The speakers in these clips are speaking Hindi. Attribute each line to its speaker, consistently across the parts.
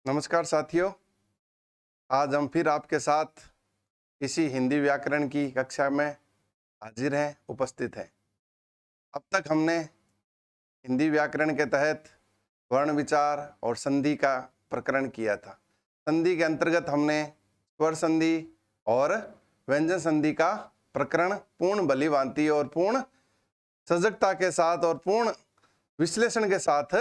Speaker 1: नमस्कार साथियों। आज हम फिर आपके साथ इसी हिंदी व्याकरण की कक्षा में हाजिर हैं, उपस्थित हैं। अब तक हमने हिंदी व्याकरण के तहत वर्ण विचार और संधि का प्रकरण किया था। संधि के अंतर्गत हमने स्वर संधि और व्यंजन संधि का प्रकरण पूर्ण भलीभांति और पूर्ण सजगता के साथ और पूर्ण विश्लेषण के साथ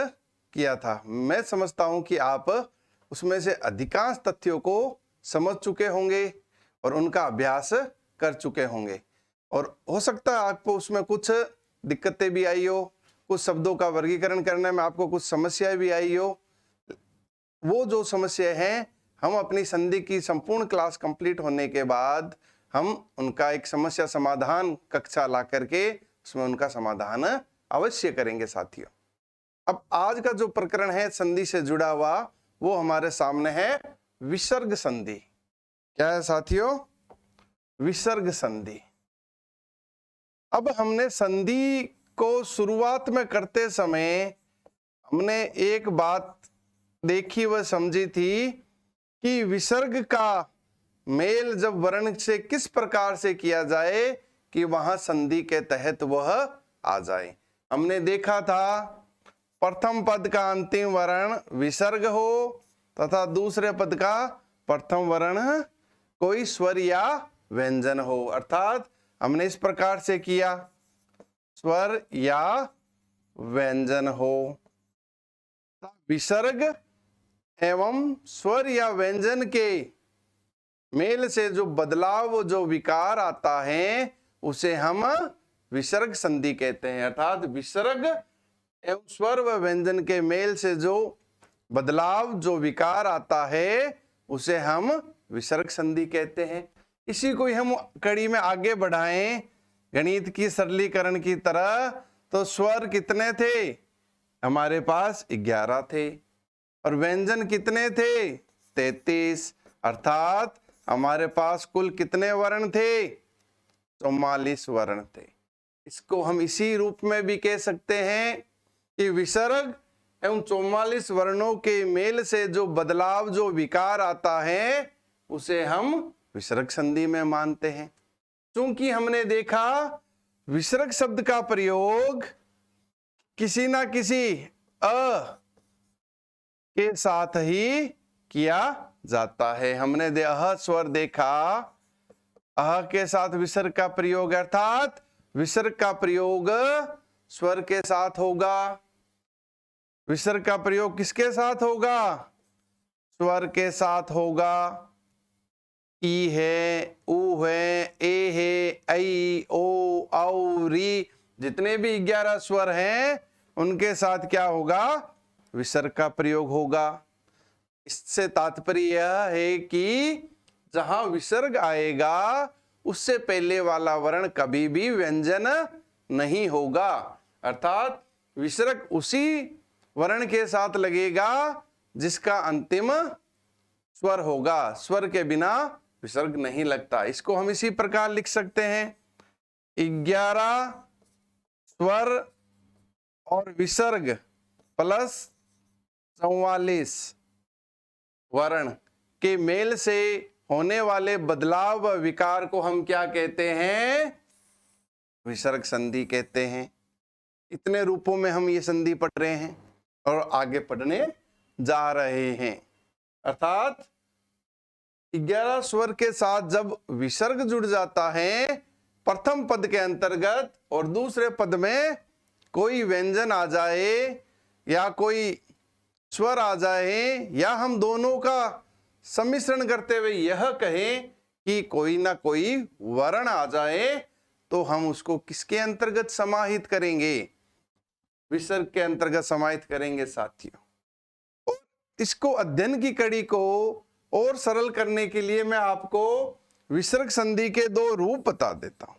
Speaker 1: किया था। मैं समझता हूं कि आप उसमें से अधिकांश तथ्यों को समझ चुके होंगे और उनका अभ्यास कर चुके होंगे, और हो सकता है आपको उसमें कुछ दिक्कतें भी आई हो, कुछ शब्दों का वर्गीकरण करने में आपको कुछ समस्याएं भी आई हो। वो जो समस्याएं हैं, हम अपनी संधि की संपूर्ण क्लास कंप्लीट होने के बाद हम उनका एक समस्या समाधान कक्षा ला करके उसमें उनका समाधान अवश्य करेंगे साथियों। अब आज का जो प्रकरण है संधि से जुड़ा हुआ, वो हमारे सामने है विसर्ग संधि। क्या है साथियों? विसर्ग संधि। अब हमने संधि को शुरुआत में करते समय हमने एक बात देखी व समझी थी कि विसर्ग का मेल जब वर्ण से किस प्रकार से किया जाए कि वहां संधि के तहत वह आ जाए। हमने देखा था प्रथम पद का अंतिम वर्ण विसर्ग हो तथा दूसरे पद का प्रथम वर्ण कोई स्वर या व्यंजन हो। अर्थात हमने इस प्रकार से किया, स्वर या व्यंजन हो। विसर्ग एवं स्वर या व्यंजन के मेल से जो बदलाव, जो विकार आता है, उसे हम विसर्ग संधि कहते हैं। अर्थात विसर्ग एवं स्वर व व्यंजन के मेल से जो बदलाव, जो विकार आता है, उसे हम विसर्ग संधि कहते हैं। इसी को हम कड़ी में आगे बढ़ाएं गणित की सरलीकरण की तरह, तो स्वर कितने थे? हमारे पास 11 थे। और व्यंजन कितने थे? 33। अर्थात हमारे पास कुल कितने वर्ण थे? 44 वर्ण थे। इसको हम इसी रूप में भी कह सकते हैं कि विसर्ग एवं 44 वर्णों के मेल से जो बदलाव, जो विकार आता है, उसे हम विसर्ग संधि में मानते हैं। क्योंकि हमने देखा विसर्ग शब्द का प्रयोग किसी ना किसी अ के साथ ही किया जाता है। हमने अह स्वर देखा, अह के साथ विसर्ग का प्रयोग, अर्थात विसर्ग का प्रयोग स्वर के साथ होगा। विसर्ग का प्रयोग किसके साथ होगा? स्वर के साथ होगा। ई है, ऊ है, ए है, ऐ, ओ, औ, री, जितने भी 11 स्वर हैं उनके साथ क्या होगा? विसर्ग का प्रयोग होगा। इससे तात्पर्य यह है कि जहां विसर्ग आएगा उससे पहले वाला वर्ण कभी भी व्यंजन नहीं होगा। अर्थात विसर्ग उसी वर्ण के साथ लगेगा जिसका अंतिम स्वर होगा। स्वर के बिना विसर्ग नहीं लगता। इसको हम इसी प्रकार लिख सकते हैं, 11 स्वर और विसर्ग प्लस 44 वर्ण के मेल से होने वाले बदलाव व विकार को हम क्या कहते हैं? विसर्ग संधि कहते हैं। इतने रूपों में हम ये संधि पढ़ रहे हैं और आगे पढ़ने जा रहे हैं। अर्थात 11 स्वर के साथ जब विसर्ग जुड़ जाता है प्रथम पद के अंतर्गत, और दूसरे पद में कोई व्यंजन आ जाए या कोई स्वर आ जाए, या हम दोनों का सम्मिश्रण करते हुए यह कहें कि कोई ना कोई वर्ण आ जाए, तो हम उसको किसके अंतर्गत समाहित करेंगे? विसर्ग के अंतर्गत समाहित करेंगे साथियों। और इसको अध्ययन की कड़ी को और सरल करने के लिए मैं आपको विसर्ग संधि के 2 रूप बता देता हूं,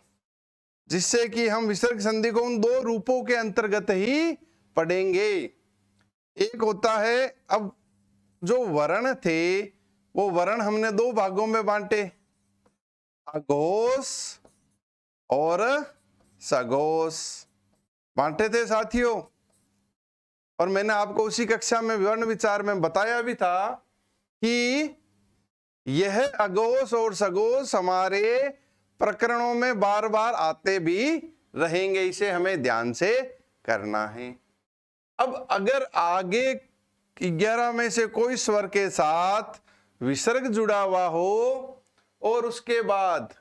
Speaker 1: जिससे कि हम विसर्ग संधि को उन 2 रूपों के अंतर्गत ही पढ़ेंगे। एक होता है, अब जो वर्ण थे वो वर्ण हमने 2 भागों में बांटे, अघोष और सघोष बांटे थे साथियों। और मैंने आपको उसी कक्षा में वर्ण विचार में बताया भी था कि यह अघोष और सघोष हमारे प्रकरणों में बार बार आते भी रहेंगे, इसे हमें ध्यान से करना है। अब अगर आगे 11 में से कोई स्वर के साथ विसर्ग जुड़ा हुआ हो और उसके बाद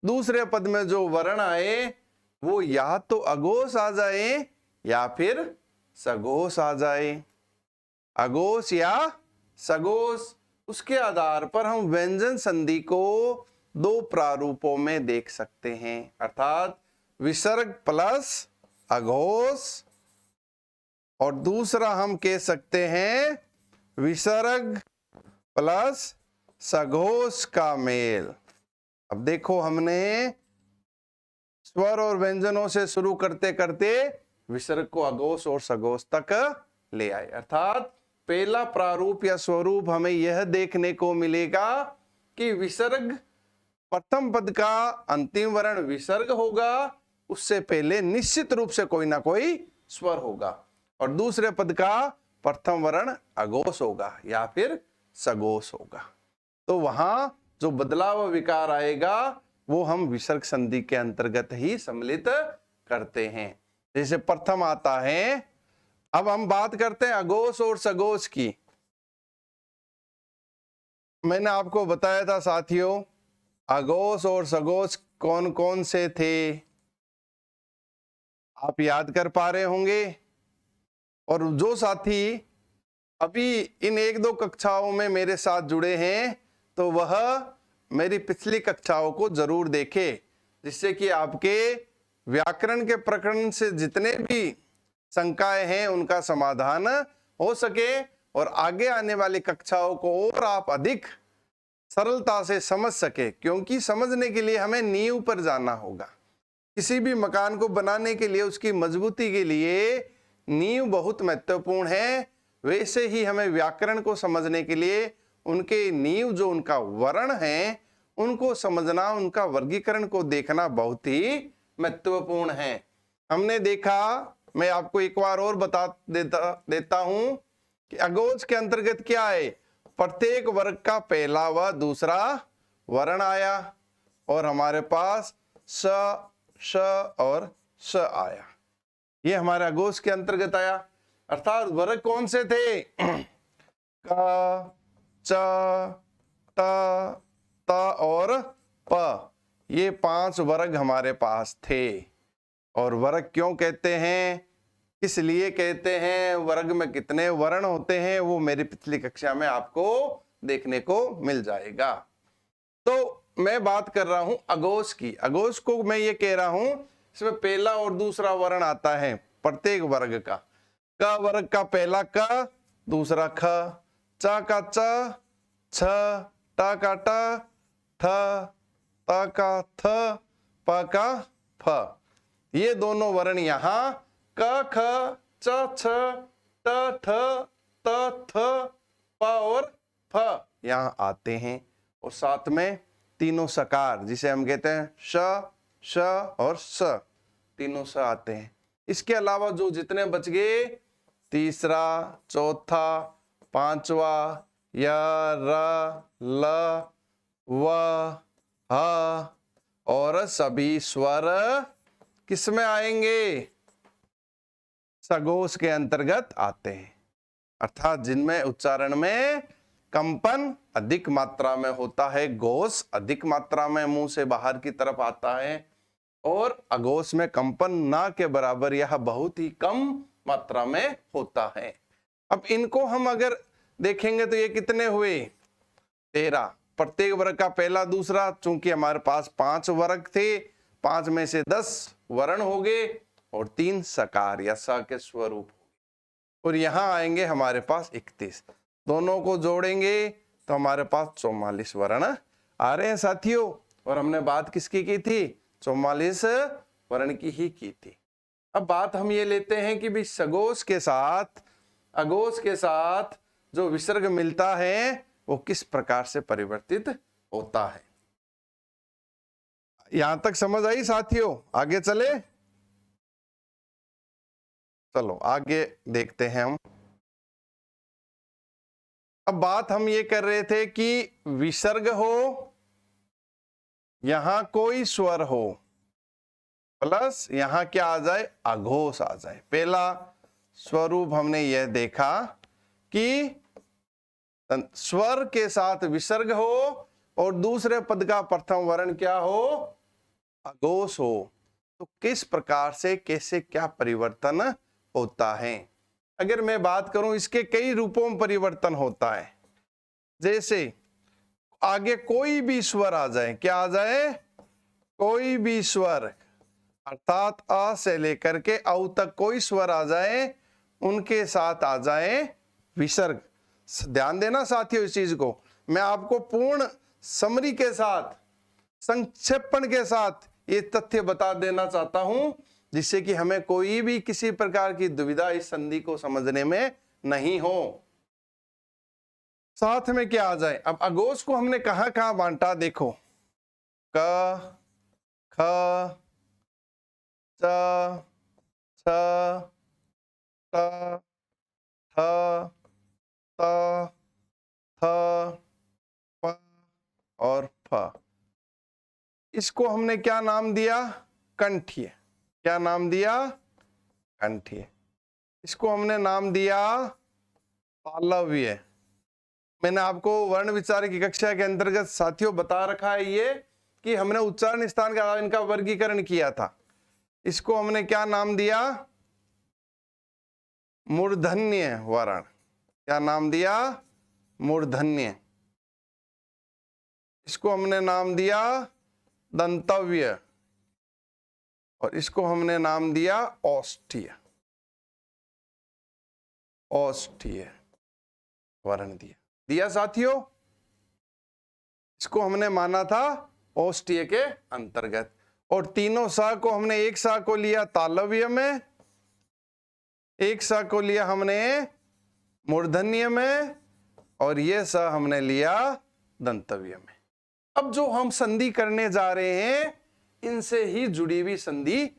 Speaker 1: दूसरे पद में जो वर्ण आए वो या तो अघोष आ जाए या फिर सघोष आ जाए, अघोष या सघोष, उसके आधार पर हम व्यंजन संधि को दो प्रारूपों में देख सकते हैं, अर्थात विसर्ग प्लस अघोष और दूसरा हम कह सकते हैं विसर्ग प्लस सघोष का मेल। अब देखो, हमने स्वर और व्यंजनों से शुरू करते करते विसर्ग को अघोष और सघोष तक ले आए, अर्थात पहला प्रारूप या स्वरूप हमें यह देखने को मिलेगा कि विसर्ग, प्रथम पद का अंतिम वर्ण विसर्ग होगा, उससे पहले निश्चित रूप से कोई ना कोई स्वर होगा, और दूसरे पद का प्रथम वर्ण अघोष होगा या फिर सघोष होगा। तो वहां जो बदलाव विकार आएगा वो हम विसर्ग संधि के अंतर्गत ही सम्मिलित करते हैं। जैसे प्रथम आता है, अब हम बात करते हैं अघोष और सघोष की। मैंने आपको बताया था साथियों, अघोष और सघोष कौन कौन से थे, आप याद कर पा रहे होंगे। और जो साथी अभी इन 1-2 कक्षाओं में मेरे साथ जुड़े हैं तो वह मेरी पिछली कक्षाओं को जरूर देखे, जिससे कि आपके व्याकरण के प्रकरण से जितने भी शंकाएं हैं उनका समाधान हो सके और आगे आने वाली कक्षाओं को और आप अधिक सरलता से समझ सके, क्योंकि समझने के लिए हमें नींव पर जाना होगा। किसी भी मकान को बनाने के लिए, उसकी मजबूती के लिए नींव बहुत महत्वपूर्ण है। वैसे ही हमें व्याकरण को समझने के लिए उनके नींव, जो उनका वर्ण है, उनको समझना, उनका वर्गीकरण को देखना बहुत ही महत्वपूर्ण है। हमने देखा, मैं आपको एक बार और बता देता हूं कि अघोष के अंतर्गत क्या है, प्रत्येक वर्ग का पहला व दूसरा वर्ण आया और हमारे पास स, श और स आया। ये हमारे अघोष के अंतर्गत आया, अर्थात वर्ग कौन से थे, क, च, त, त और प, ये 5 वर्ग हमारे पास थे। और वर्ग क्यों कहते हैं, किस लिए कहते हैं, वर्ग में कितने वर्ण होते हैं, वो मेरी पिछली कक्षा में आपको देखने को मिल जाएगा। तो मैं बात कर रहा हूं अघोष की। अघोष को मैं ये कह रहा हूं, इसमें पहला और दूसरा वर्ण आता है प्रत्येक वर्ग का। क वर्ग का पहला क, दूसरा ख, च का च, छ, ट का ट, थ, त का थ, प का फ, ये दोनों वर्ण यहाँ क, ख, च, छ, ट, ठ, त, थ, प और फ यहाँ आते हैं। और साथ में तीनों सकार, जिसे हम कहते हैं श, श और स, तीनों स आते हैं। इसके अलावा जो जितने बच गए, तीसरा, चौथा, पांचवा, य, र, ल, व, ह और सभी स्वर किस में आएंगे, सघोष के अंतर्गत आते हैं, अर्थात जिनमें उच्चारण में कंपन अधिक मात्रा में होता है, घोष अधिक मात्रा में मुंह से बाहर की तरफ आता है, और अघोष में कंपन ना के बराबर यह बहुत ही कम मात्रा में होता है। अब इनको हम अगर देखेंगे तो ये कितने हुए, 13। प्रत्येक वर्ग का पहला दूसरा, चूंकि हमारे पास 5 वर्ग थे, 5 में से 10 वर्ण हो गए और 3 सकार या स के स्वरूप, और यहाँ आएंगे हमारे पास 31। दोनों को जोड़ेंगे तो हमारे पास 44 वर्ण आ रहे हैं साथियों। और हमने बात किसकी की थी, 44 वर्ण की ही की थी। अब बात हम ये लेते हैं कि भी सघोष के साथ, अघोष के साथ जो विसर्ग मिलता है वो किस प्रकार से परिवर्तित होता है। यहां तक समझ आई साथियों, आगे चले, चलो आगे देखते हैं हम। अब बात हम ये कर रहे थे कि विसर्ग हो, यहां कोई स्वर हो, प्लस यहां क्या आ जाए, अघोष आ जाए। पहला स्वरूप हमने यह देखा कि स्वर के साथ विसर्ग हो और दूसरे पद का प्रथम वर्ण क्या हो, अघोष हो। तो किस प्रकार से, कैसे, क्या परिवर्तन होता है? अगर मैं बात करूं, इसके कई रूपों में परिवर्तन होता है। जैसे आगे कोई भी स्वर आ जाए, क्या आ जाए, कोई भी स्वर, अर्थात अ से लेकर के औ तक कोई स्वर आ जाए, उनके साथ आ जाए विसर्ग। ध्यान देना साथियों इस चीज को, मैं आपको पूर्ण समरी के साथ, संक्षेपण के साथ ये तथ्य बता देना चाहता हूं, जिससे कि हमें कोई भी किसी प्रकार की दुविधा इस संधि को समझने में नहीं हो। साथ में क्या आ जाए, अब अघोष को हमने कहां कहां बांटा, देखो, क, ख, च, छ, त, थ, त, थ, प और फ। इसको हमने क्या नाम दिया, कंठीय। क्या नाम दिया, कंठीय। इसको हमने नाम दिया तालव्य। मैंने आपको वर्ण विचार की कक्षा के अंतर्गत साथियों बता रखा है ये कि हमने उच्चारण स्थान के आधार इनका वर्गीकरण किया था। इसको हमने क्या नाम दिया, मूर्धन्य वर्ण। क्या नाम दिया, मूर्धन्य। इसको हमने नाम दिया दंतव्य और इसको हमने नाम दिया औष्ठ्य। औष्ठ्य वर्ण दिया साथियों। इसको हमने माना था औष्ठ्य के अंतर्गत, और तीनों सा को हमने, एक सा को लिया तालव्य में, एक सा को लिया हमने मूर्धन्य में, और ये सा हमने लिया दंतव्य में। अब जो हम संधि करने जा रहे हैं, इनसे ही जुड़ी हुई संधि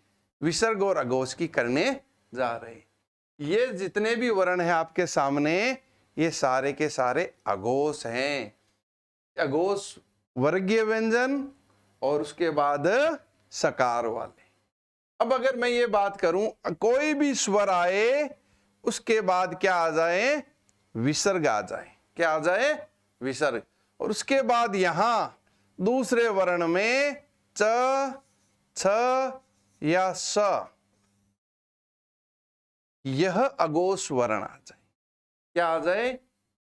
Speaker 1: विसर्ग और अघोष की करने जा रहे हैं। ये जितने भी वर्ण हैं आपके सामने, ये सारे के सारे अघोष हैं। अघोष वर्गीय व्यंजन और उसके बाद सकार वाले। अब अगर मैं ये बात करूं, कोई भी स्वर आए उसके बाद क्या आ जाए, विसर्ग आ जाए। क्या आ जाए, विसर्ग। और उसके बाद यहां दूसरे वर्ण में च, छ या स, यह अघोष वर्ण आ जाए। क्या आ जाए,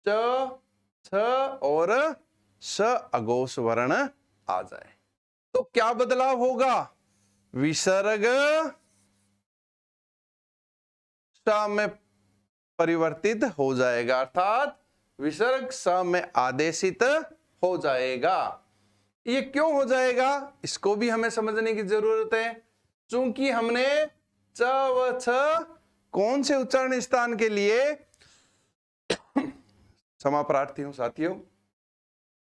Speaker 1: च, छ और स अघोष वर्ण आ जाए। तो क्या बदलाव होगा, विसर्ग स में परिवर्तित हो जाएगा, अर्थात विसर्ग स में आदेशित हो जाएगा। ये क्यों हो जाएगा, इसको भी हमें समझने की जरूरत है। चूंकि हमने च व छ कौन से उच्चारण स्थान के लिए, क्षमा प्रार्थी हूं साथियों,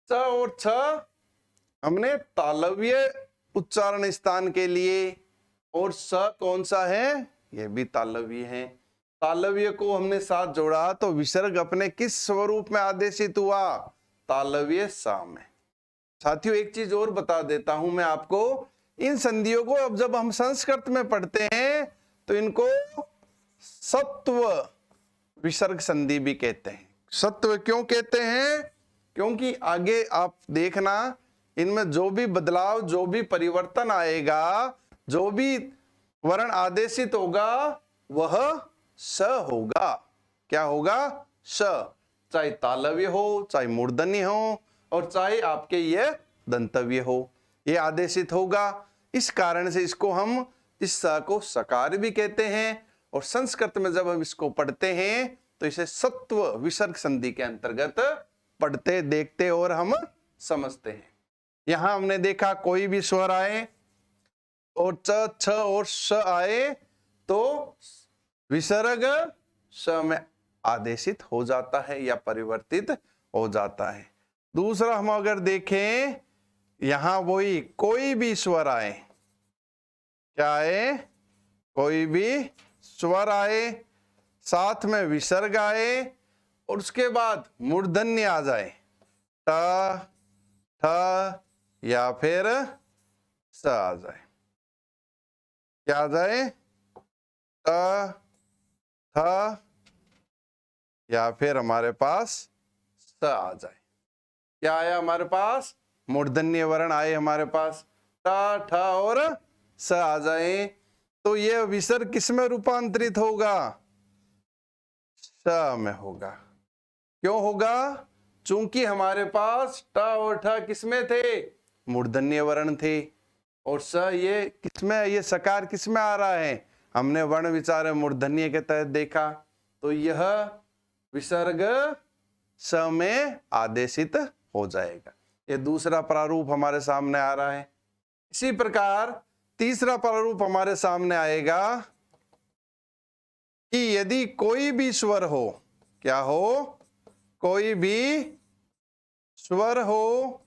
Speaker 1: च और छ हमने तालव्य उच्चारण स्थान के लिए, और स कौन सा है, यह भी तालव्य है। तालव्य को हमने साथ जोड़ा तो विसर्ग अपने किस स्वरूप में आदेशित हुआ, तालव्य सा में। साथियों एक चीज और बता देता हूं मैं आपको, इन संधियों को अब जब हम संस्कृत में पढ़ते हैं तो इनको सत्व विसर्ग संधि भी कहते हैं। सत्व क्यों कहते हैं, क्योंकि आगे आप देखना, इनमें जो भी बदलाव, जो भी परिवर्तन आएगा, जो भी वर्ण आदेशित होगा, वह स होगा। क्या होगा, स। चाहे तालव्य हो, चाहे मूर्धन्य हो, और चाहे आपके ये दंतव्य हो, ये आदेशित होगा। इस कारण से इसको हम, इस स को सकार भी कहते हैं, और संस्कृत में जब हम इसको पढ़ते हैं तो इसे सत्व विसर्ग संधि के अंतर्गत पढ़ते, देखते और हम समझते हैं। यहां हमने देखा कोई भी स्वर आए और च, छ और स आए तो विसर्ग स में आदेशित हो जाता है या परिवर्तित हो जाता है। दूसरा हम अगर देखें, यहां वही कोई भी स्वर आए, क्या आए, कोई भी स्वर आए, साथ में विसर्ग आए और उसके बाद मूर्धन्य आ जाए, ट ठ या फिर स आ जाए। क्या आ जाए? ट ठ या फिर हमारे पास स आ जाए। क्या आया हमारे पास? मूर्धन्य वर्ण आए हमारे पास, ट ठ और स आ जाए। तो यह विसर्ग किस में रूपांतरित होगा? स में होगा। क्यों होगा? चूंकि हमारे पास ट और ठ किस में थे? मूर्धन्य वर्ण थे। और स ये किसमें, ये सकार किसमें आ रहा है? हमने वर्ण विचार मूर्धन्य के तहत देखा, तो यह विसर्ग स में आदेशित हो जाएगा। ये दूसरा प्रारूप हमारे सामने आ रहा है। इसी प्रकार तीसरा प्रारूप हमारे सामने आएगा कि यदि कोई भी स्वर हो, क्या हो? कोई भी स्वर हो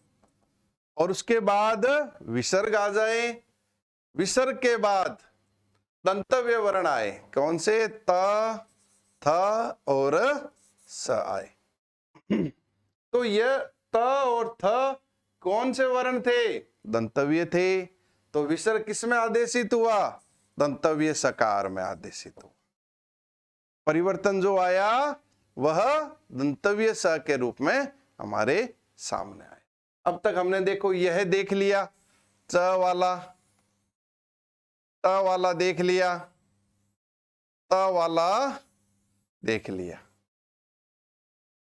Speaker 1: और उसके बाद विसर्ग आ जाए, विसर्ग के बाद दंतव्य वर्ण आए, कौन से? त थ और स आए। तो यह त और थ कौन से वर्ण थे? दंतव्य थे। तो विसर्ग किस में आदेशित हुआ? दंतव्य सकार में आदेशित हुआ। परिवर्तन जो आया वह दंतव्य स के रूप में हमारे सामने आया। अब तक हमने देखो यह देख लिया, च वाला, त वाला देख लिया, त वाला देख लिया।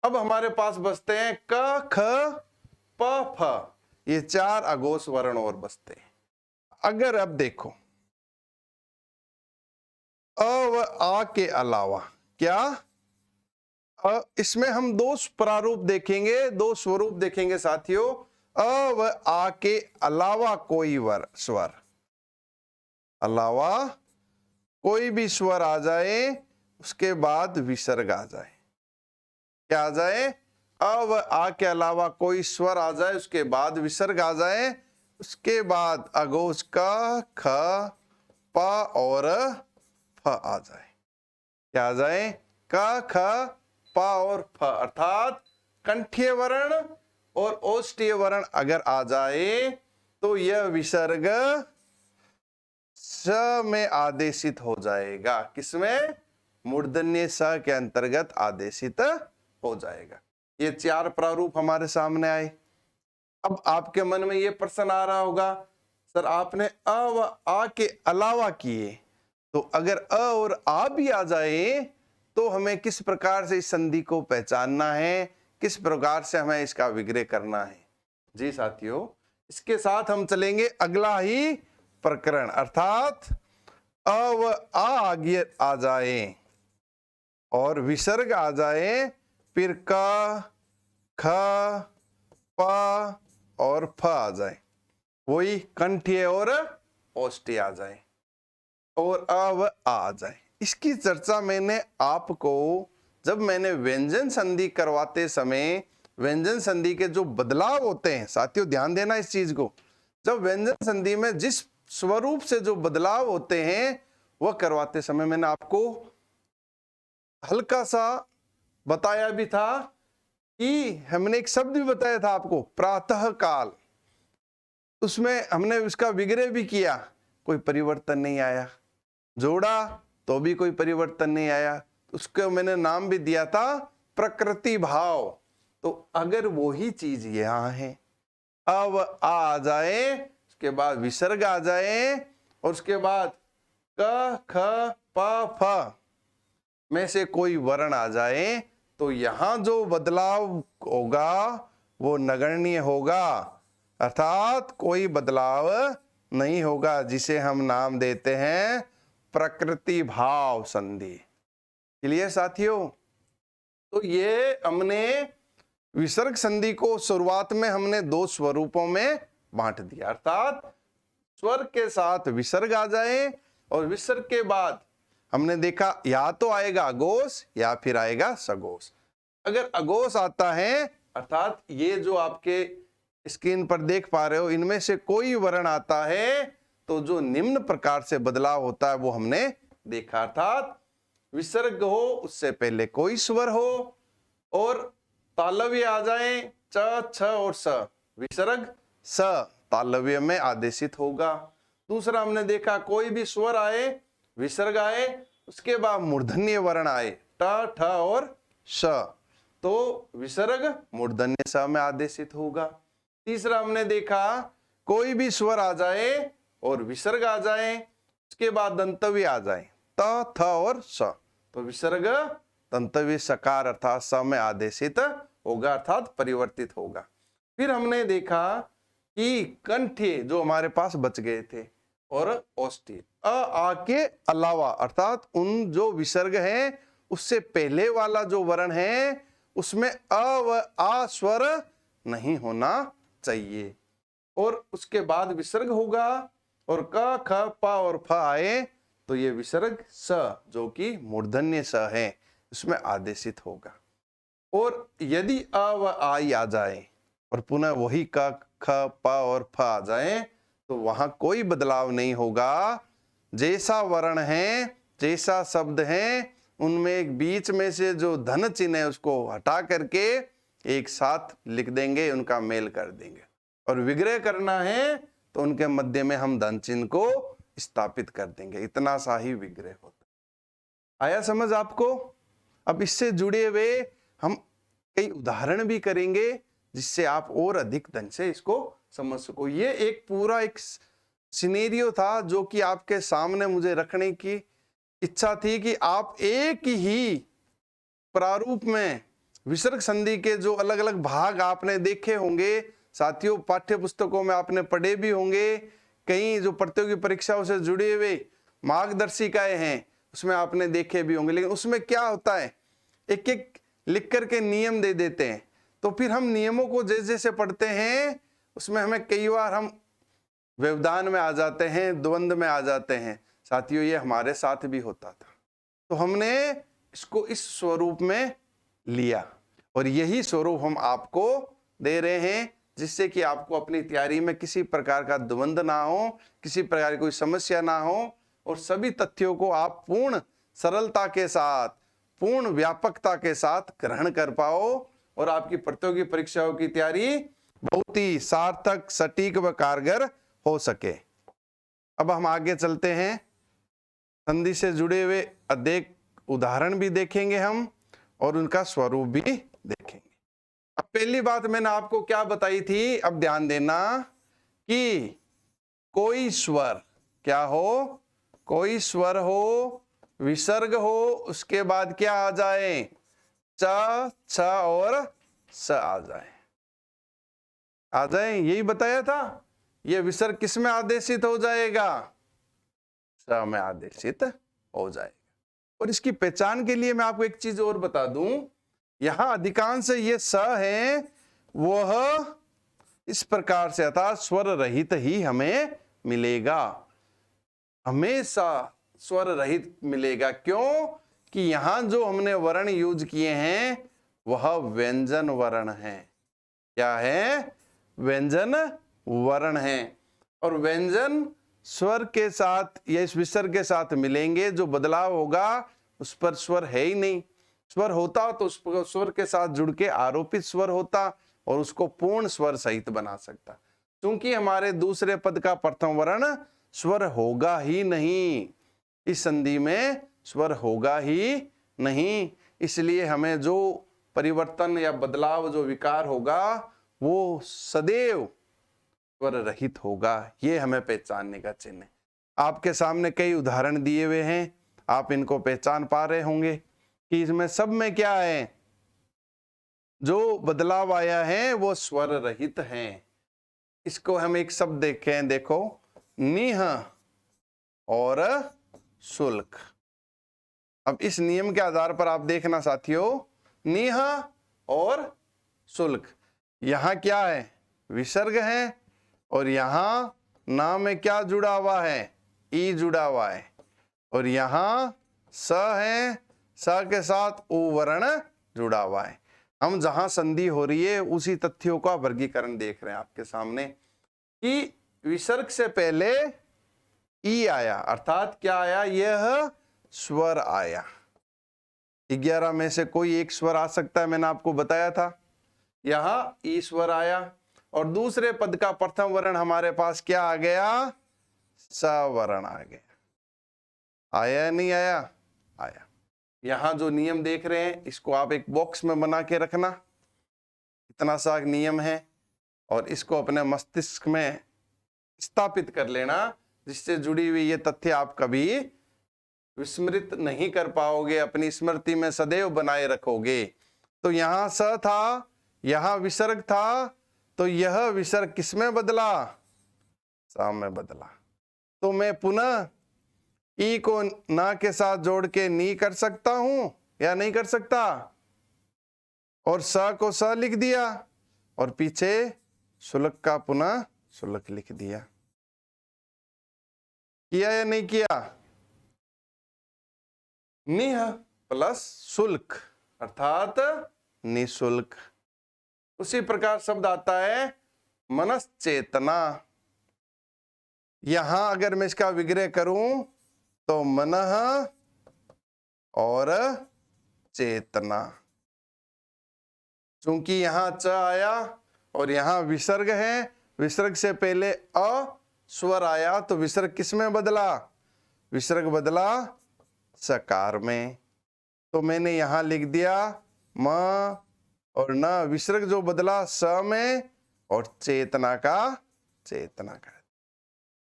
Speaker 1: अब हमारे पास बचते हैं क ख प फ, ये चार अघोष वर्ण और बचते हैं। अगर अब देखो अ व आ के अलावा, क्या इसमें हम दो प्रारूप देखेंगे, दो स्वरूप देखेंगे साथियों। अ व आ के अलावा कोई स्वर, अलावा कोई भी स्वर आ जाए, उसके बाद विसर्ग आ जाए। क्या आ जाए? अ व आ के अलावा कोई स्वर आ जाए, उसके बाद विसर्ग आ जाए, उसके बाद अघोष क ख प और फ आ जाए। क्या आ जाए? क ख प और फ, अर्थात कंठीय वर्ण और ओष्ठीय वर्ण अगर आ जाए तो यह विसर्ग स में आदेशित हो जाएगा। किसमें? मूर्धन्य स के अंतर्गत आदेशित हो जाएगा। ये चार प्रारूप हमारे सामने आए। अब आपके मन में ये प्रश्न आ रहा होगा, सर आपने अ व आ के अलावा किए, तो अगर अ और आ भी आ जाए तो हमें किस प्रकार से इस संधि को पहचानना है, किस प्रकार से हमें इसका विग्रह करना है? जी साथियों, इसके साथ हम चलेंगे अगला ही प्रकरण, अर्थात अ व आगे आ जाए और विसर्ग आ जाए, फिर क ख प और फ आ जाए, वही कंठीय और ओष्ठीय आ जाए और अ व आ जाए। इसकी चर्चा मैंने आपको जब मैंने व्यंजन संधि करवाते समय, व्यंजन संधि के जो बदलाव होते हैं साथियों, ध्यान देना इस चीज को, जब व्यंजन संधि में जिस स्वरूप से जो बदलाव होते हैं वह करवाते समय मैंने आपको हल्का सा बताया भी था कि हमने एक शब्द भी बताया था आपको, प्रातः काल। उसमें हमने उसका विग्रह भी किया, कोई परिवर्तन नहीं आया। जोड़ा तो भी कोई परिवर्तन नहीं आया। उसको मैंने नाम भी दिया था प्रकृति भाव। तो अगर वही चीज यहां है, अब आ जाए, उसके बाद विसर्ग आ जाए और उसके बाद क ख प फ में से कोई वर्ण आ जाए, तो यहां जो बदलाव होगा वो नगण्य होगा, अर्थात कोई बदलाव नहीं होगा, जिसे हम नाम देते हैं प्रकृति भाव संधि। क्लियर साथियों? तो ये हमने विसर्ग संधि को शुरुआत में हमने दो स्वरूपों में बांट दिया, अर्थात स्वर के साथ विसर्ग आ जाए और विसर्ग के बाद हमने देखा या तो आएगा अघोष या फिर आएगा सघोष। अगर अघोष आता है, अर्थात ये जो आपके स्क्रीन पर देख पा रहे हो, इनमें से कोई वर्ण आता है तो जो निम्न प्रकार से बदलाव होता है वो हमने देखा, अर्थात विसर्ग हो उससे पहले कोई स्वर हो, और तालव्य आ जाए च छ और स, विसर्ग स तालव्य में आदेशित होगा। दूसरा हमने देखा कोई भी स्वर आए, विसर्ग आए, उसके बाद मूर्धन्य वर्ण आए ट ठ और श, तो विसर्ग मूर्धन्य स में आदेशित होगा। तीसरा हमने देखा कोई भी स्वर आ जाए और विसर्ग आ जाए, उसके बाद दंतव्य आ जाए त थ और स, तो विसर्ग दंतव्य सकार अर्थात स में आदेशित होगा, अर्थात परिवर्तित होगा। फिर हमने देखा कि कंठ्य जो हमारे पास बच गए थे और औष्ठ्य अ आ के अलावा अर्थात उन जो विसर्ग हैं उससे पहले वाला जो वर्ण है उसमें अ व आ स्वर नहीं होना चाहिए, और उसके बाद विसर्ग होगा और क ख प और फ आए तो ये विसर्ग स जो कि मूर्धन्य स है उसमें आदेशित होगा। और यदि अ व आई आ जाए और पुनः वही क ख प और फ आ जाए तो वहां कोई बदलाव नहीं होगा। जैसा वर्ण है, जैसा शब्द है, उनमें एक बीच में से जो धन चिन्ह है उसको हटा करके एक साथ लिख देंगे, उनका मेल कर देंगे, और विग्रह करना है तो उनके मध्य में हम धन चिन्ह को स्थापित कर देंगे। इतना सा ही विग्रह होता। आया समझ आपको? अब इससे जुड़े हुए हम कई उदाहरण भी करेंगे जिससे आप और अधिक ढंग से इसको समझ सको। ये एक पूरा एक सिनेरियो था जो कि आपके सामने मुझे रखने की इच्छा थी कि आप एक ही प्रारूप में विसर्ग संधि के जो अलग अलग भाग आपने देखे होंगे साथियों, पाठ्य पुस्तकों में आपने पढ़े भी होंगे, कई जो प्रतियोगी परीक्षाओं से जुड़े हुए मार्गदर्शिकाएं हैं उसमें आपने देखे भी होंगे। लेकिन उसमें क्या होता है, एक एक लिख करके नियम दे देते हैं, तो फिर हम नियमों को जैसे जैसे पढ़ते हैं उसमें हमें कई बार हम व्यवधान में आ जाते हैं, द्वंद्व में आ जाते हैं। साथियों ये हमारे साथ भी होता था, तो हमने इसको इस स्वरूप में लिया और यही स्वरूप हम आपको दे रहे हैं जिससे कि आपको अपनी तैयारी में किसी प्रकार का द्वंद्व ना हो, किसी प्रकार की कोई समस्या ना हो, और सभी तथ्यों को आप पूर्ण सरलता के साथ, पूर्ण व्यापकता के साथ ग्रहण कर पाओ और आपकी प्रतियोगी परीक्षाओं की तैयारी बहुत ही सार्थक, सटीक व कारगर हो सके। अब हम आगे चलते हैं, संधि से जुड़े हुए अनेक उदाहरण भी देखेंगे हम और उनका स्वरूप भी देखेंगे। अब पहली बात मैंने आपको क्या बताई थी, अब ध्यान देना कि कोई स्वर क्या हो, कोई स्वर हो, विसर्ग हो, उसके बाद क्या आ जाए, च छ और स आ जाए, यही बताया था। यह विसर्ग किस में आदेशित हो जाएगा, स में आदेशित हो जाएगा। और इसकी पहचान के लिए मैं आपको एक चीज और बता दूं, यहां अधिकांश ये स है वह इस प्रकार से अर्थात स्वर रहित ही हमें मिलेगा, हमेशा स्वर रहित मिलेगा। क्यों कि यहां जो हमने वर्ण यूज किए हैं वह व्यंजन वर्ण है। क्या है, व्यंजन वर्ण है, और व्यंजन स्वर के साथ या इस विसर्ग के साथ मिलेंगे, जो बदलाव होगा उस पर स्वर है ही नहीं। स्वर होता तो उस स्वर के साथ जुड़ के आरोपित स्वर होता और उसको पूर्ण स्वर सहित बना सकता। क्योंकि हमारे दूसरे पद का प्रथम वर्ण स्वर होगा ही नहीं, इस संधि में स्वर होगा ही नहीं, इसलिए हमें जो परिवर्तन या बदलाव, जो विकार होगा वो सदैव स्वर रहित होगा। ये हमें पहचानने का चिन्ह है। आपके सामने कई उदाहरण दिए हुए हैं, आप इनको पहचान पा रहे होंगे कि इसमें सब में क्या है, जो बदलाव आया है वो स्वर रहित है। इसको हम एक शब्द देखें, देखो, निह और शुल्क। अब इस नियम के आधार पर आप देखना साथियों, निह और शुल्क, यहां क्या है, विसर्ग है, और यहां ना में क्या जुड़ा हुआ है, ई जुड़ा हुआ है, और यहां स है, स के साथ उ वर्ण जुड़ा हुआ है। हम जहां संधि हो रही है उसी तथ्यों का वर्गीकरण देख रहे हैं आपके सामने कि विसर्ग से पहले ई आया, अर्थात क्या आया, यह स्वर आया, 11 में से कोई एक स्वर आ सकता है, मैंने आपको बताया था। यहां ई स्वर आया और दूसरे पद का प्रथम वर्ण हमारे पास क्या आ गया? स वर्ण आ गया। आया या नहीं आया? आया। यहां जो नियम देख रहे हैं इसको आप एक बॉक्स में बना के रखना, इतना सा नियम है, और इसको अपने मस्तिष्क में स्थापित कर लेना, जिससे जुड़ी हुई ये तथ्य आप कभी विस्मृत नहीं कर पाओगे, अपनी स्मृति में सदैव बनाए रखोगे। तो यहां स था, यहां विसर्ग था, तो यह विसर्ग किसमें बदला? सा में बदला। तो मैं पुनः ई को ना के साथ जोड़ के नी कर सकता हूं या नहीं कर सकता? और स को स लिख दिया और पीछे शुल्क का पुनः शुल्क लिख दिया। किया या नहीं किया? निह प्लस शुल्क अर्थात निशुल्क। उसी प्रकार शब्द आता है मनश्चेतना। यहां अगर मैं इसका विग्रह करूं तो मनः और चेतना। चूंकि यहां च आया और यहां विसर्ग है, विसर्ग से पहले अ स्वर आया, तो विसर्ग किसमें बदला? विसर्ग बदला सकार में। तो मैंने यहां लिख दिया म और न, विसर्ग जो बदला स में, और चेतना का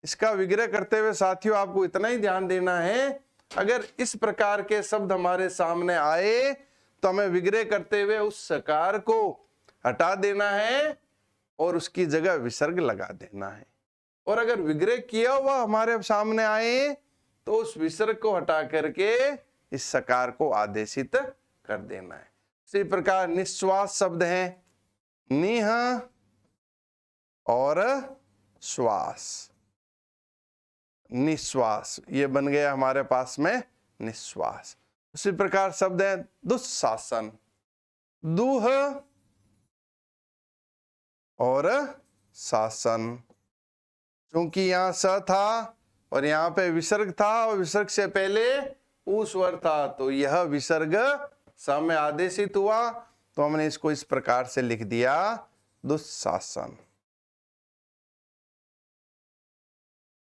Speaker 1: इसका विग्रह करते हुए साथियों आपको इतना ही ध्यान देना है, अगर इस प्रकार के शब्द हमारे सामने आए तो हमें विग्रह करते हुए उस सकार को हटा देना है और उसकी जगह विसर्ग लगा देना है। और अगर विग्रह किया हुआ हमारे सामने आए तो उस विसर्ग को हटा करके इस सकार को आदेशित कर देना है। इसी प्रकार निश्वास शब्द है, निह और श्वास, निश्वास, ये बन गया हमारे पास में निश्वास। उसी प्रकार शब्द है दुःशासन, दुह और शासन। क्योंकि यहां स था और यहां पे विसर्ग था और विसर्ग से पहले उ स्वर था, तो यह विसर्ग स में आदेशित हुआ, तो हमने इसको इस प्रकार से लिख दिया दुःशासन।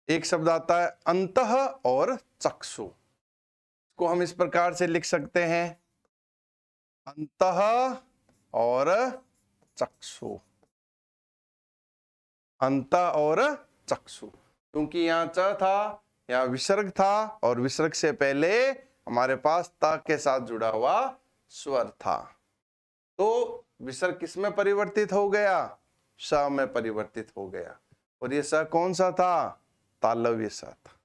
Speaker 1: एक शब्द आता है अंतः और चक्षु, को हम इस प्रकार से लिख सकते हैं अंतः और चक्षु, अंत और चक्षु। क्योंकि यहाँ च था, यहाँ विसर्ग था और विसर्ग से पहले हमारे पास त के साथ जुड़ा हुआ स्वर था, तो विसर्ग किस में परिवर्तित हो गया? स में परिवर्तित हो गया। और ये स कौन सा था? तालव्य स था।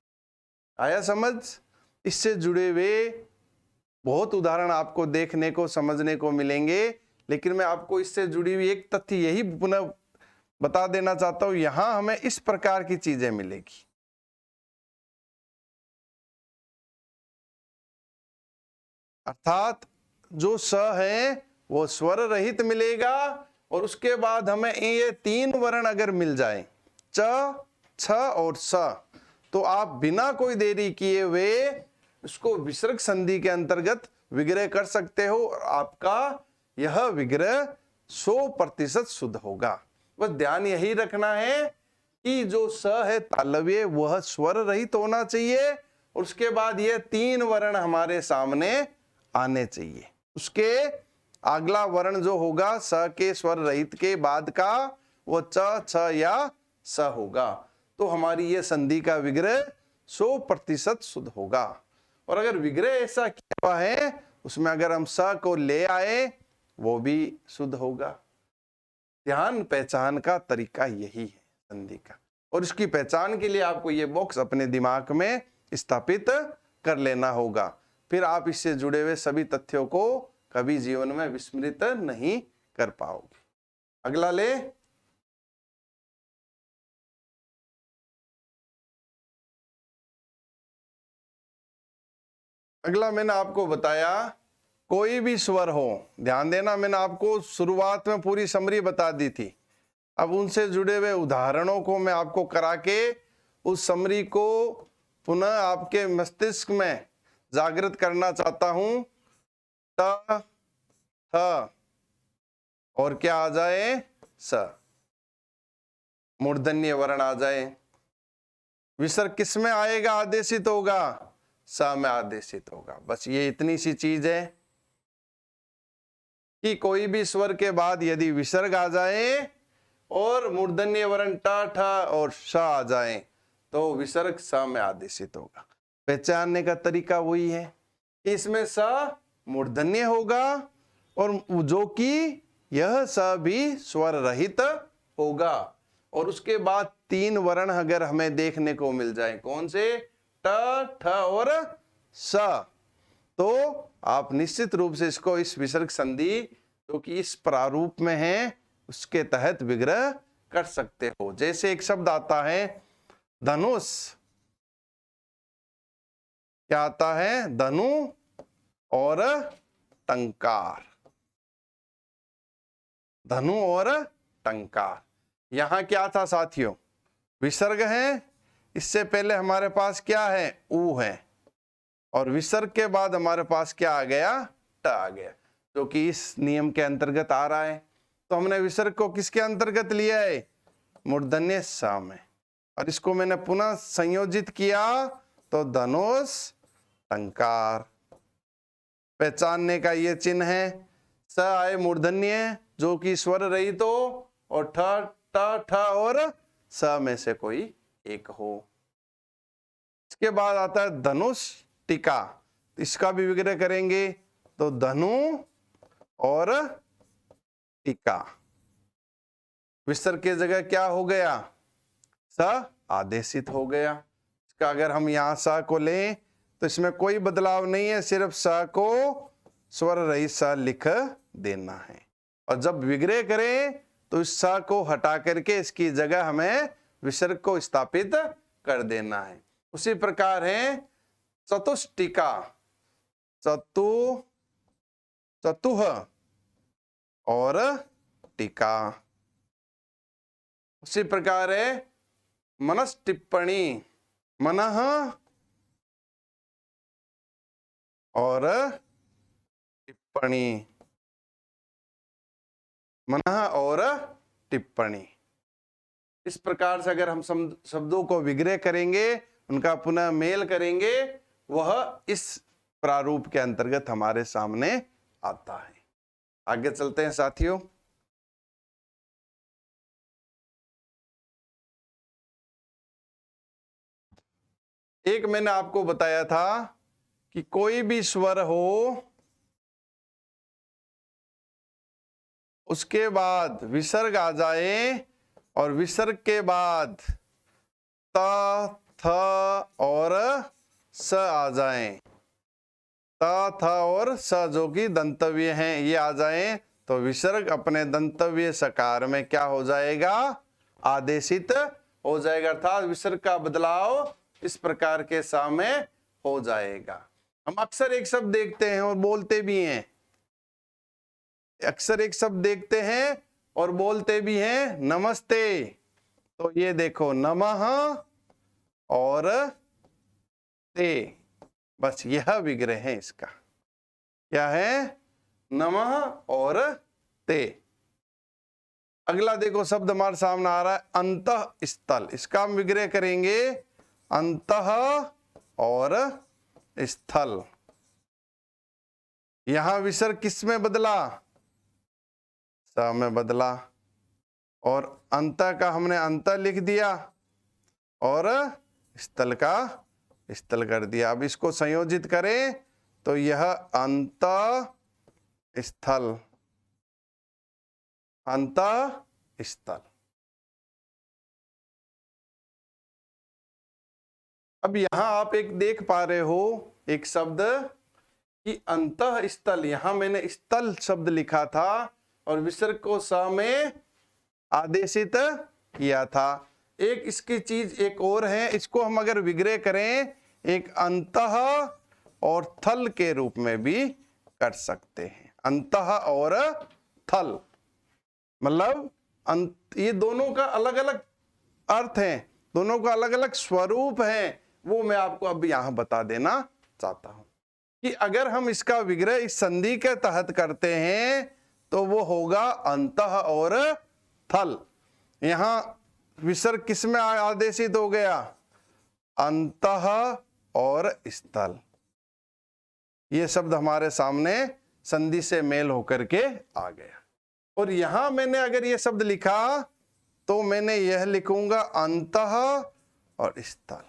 Speaker 1: आया समझ? इससे जुड़े हुए बहुत उदाहरण आपको देखने को समझने को मिलेंगे, लेकिन मैं आपको इससे जुड़ी हुई एक तथ्य यही पुनः बता देना चाहता हूं, यहां हमें इस प्रकार की चीजें मिलेगी। अर्थात जो स है वो स्वर रहित मिलेगा, और उसके बाद हमें ये तीन वर्ण अगर मिल जाए, च, छ और स, तो आप बिना कोई देरी किए हुए इसको विसर्ग संधि के अंतर्गत विग्रह कर सकते हो, और आपका यह विग्रह 100% शुद्ध होगा। बस ध्यान यही रखना है कि जो स है तालव्य वह स्वर रहित होना चाहिए, और उसके बाद ये तीन वर्ण हमारे सामने आने चाहिए। उसके अगला वर्ण जो होगा स के स्वर रहित के बाद का, वो च, छ या स होगा, तो हमारी ये संधि का विग्रह 100% शुद्ध होगा। और अगर विग्रह ऐसा किया हुआ है उसमें अगर हम स को ले आए वो भी शुद्ध होगा। ध्यान पहचान का तरीका यही है संधि का, और इसकी पहचान के लिए आपको ये बॉक्स अपने दिमाग में स्थापित कर लेना होगा, फिर आप इससे जुड़े हुए सभी तथ्यों को कभी जीवन में विस्मृत नहीं कर पाओगे। अगला ले, अगला मैंने आपको बताया कोई भी स्वर हो, ध्यान देना मैंने आपको शुरुआत में पूरी समरी बता दी थी, अब उनसे जुड़े हुए उदाहरणों को मैं आपको करा के उस समरी को पुनः आपके मस्तिष्क में जागृत करना चाहता हूं। ट ठ और क्या आ जाए, स, मूर्धन्य वर्ण आ जाए। विसर्ग किस में आएगा, आदेशित होगा, स में आदेशित होगा। बस ये इतनी सी चीज है कि कोई भी स्वर के बाद यदि विसर्ग आ जाए और मूर्धन्य वर्ण ट ठ और श आ जाए तो विसर्ग स में आदेशित होगा। पहचानने का तरीका वही है, इसमें स मूर्धन्य होगा और जो कि यह स भी स्वर रहित होगा। और उसके बाद 3 वर्ण अगर हमें देखने को मिल जाए, कौन से, ट ठ और स, तो आप निश्चित रूप से इसको इस विसर्ग संधि जो कि इस प्रारूप में है उसके तहत विग्रह कर सकते हो। जैसे एक शब्द आता है धनुष, क्या आता है, धनु और टंकार, धनु और टंकार। यहां क्या था साथियों, विसर्ग है, इससे पहले हमारे पास क्या है, ऊ है, और विसर्ग के बाद हमारे पास क्या आ गया, ट आ गया, जो कि इस नियम के अंतर्गत आ रहा है। तो हमने विसर्ग को किसके अंतर्गत लिया है, मूर्धन्य स में, और इसको मैंने पुनः संयोजित किया तो धनुष टंकार। पहचानने का ये चिन्ह है, स आए मूर्धन्य जो कि स्वर रहित हो, और ठ ट ठ और स में से कोई एक हो। इसके बाद आता है धनुष टीका, इसका भी विग्रह करेंगे तो धनु और टीका, विसर्ग की जगह क्या हो गया, स आदेशित हो गया। इसका अगर हम यहाँ स को लें तो इसमें कोई बदलाव नहीं है, सिर्फ स को स्वर रहित स लिख देना है, और जब विग्रह करें तो इस स को हटा करके इसकी जगह हमें विसर्ग को स्थापित कर देना है। उसी प्रकार है चतुष्टिका, चतु चतुह और टीका। उसी प्रकार है मनस टिप्पणी, मनः और टिप्पणी, मनः और टिप्पणी। इस प्रकार से अगर हम शब्दों को विग्रह करेंगे, उनका पुनः मेल करेंगे, वह इस प्रारूप के अंतर्गत हमारे सामने आता है। आगे चलते हैं साथियों। एक मैंने आपको बताया था कि कोई भी स्वर हो उसके बाद विसर्ग आ जाए और विसर्ग के बाद त थ और स आ जाए, त थ और स जो कि दंतव्य हैं ये आ जाए, तो विसर्ग अपने दंतव्य सकार में क्या हो जाएगा, आदेशित हो जाएगा, अर्थात विसर्ग का बदलाव इस प्रकार के सा में हो जाएगा। हम अक्सर एक शब्द देखते हैं और बोलते भी हैं, अक्सर एक शब्द देखते हैं और बोलते भी हैं, नमस्ते। तो ये देखो नमः और ते, बस यह विग्रह है इसका, क्या है, नमः और ते। अगला देखो शब्द हमारे सामने आ रहा है अंतः स्थल, इसका हम विग्रह करेंगे अंतः और स्थल। यहां विसर्ग किस में बदला, स में बदला, और अंत का हमने अंत लिख दिया और स्थल का स्थल कर दिया। अब इसको संयोजित करें तो यह अंत स्थल, अंत स्थल। अब यहां आप एक देख पा रहे हो एक शब्द कि अंतः स्थल, यहां मैंने स्थल शब्द लिखा था और विसर्ग को स में आदेशित किया था। एक इसकी चीज एक और है, इसको हम अगर विग्रह करें एक अंतः और थल के रूप में भी कर सकते हैं। अंतः और थल मतलब ये दोनों का अलग अलग अर्थ है, दोनों का अलग अलग स्वरूप है, वो मैं आपको अब यहां बता देना चाहता हूं। कि अगर हम इसका विग्रह इस संधि के तहत करते हैं तो वो होगा अंतः और थल। यहां विसर्ग किस में आदेशित हो गया? अंतः और स्थल। ये शब्द हमारे सामने संधि से मेल होकर के आ गया। और यहां मैंने अगर ये शब्द लिखा तो मैंने यह लिखूंगा अंतः और स्थल।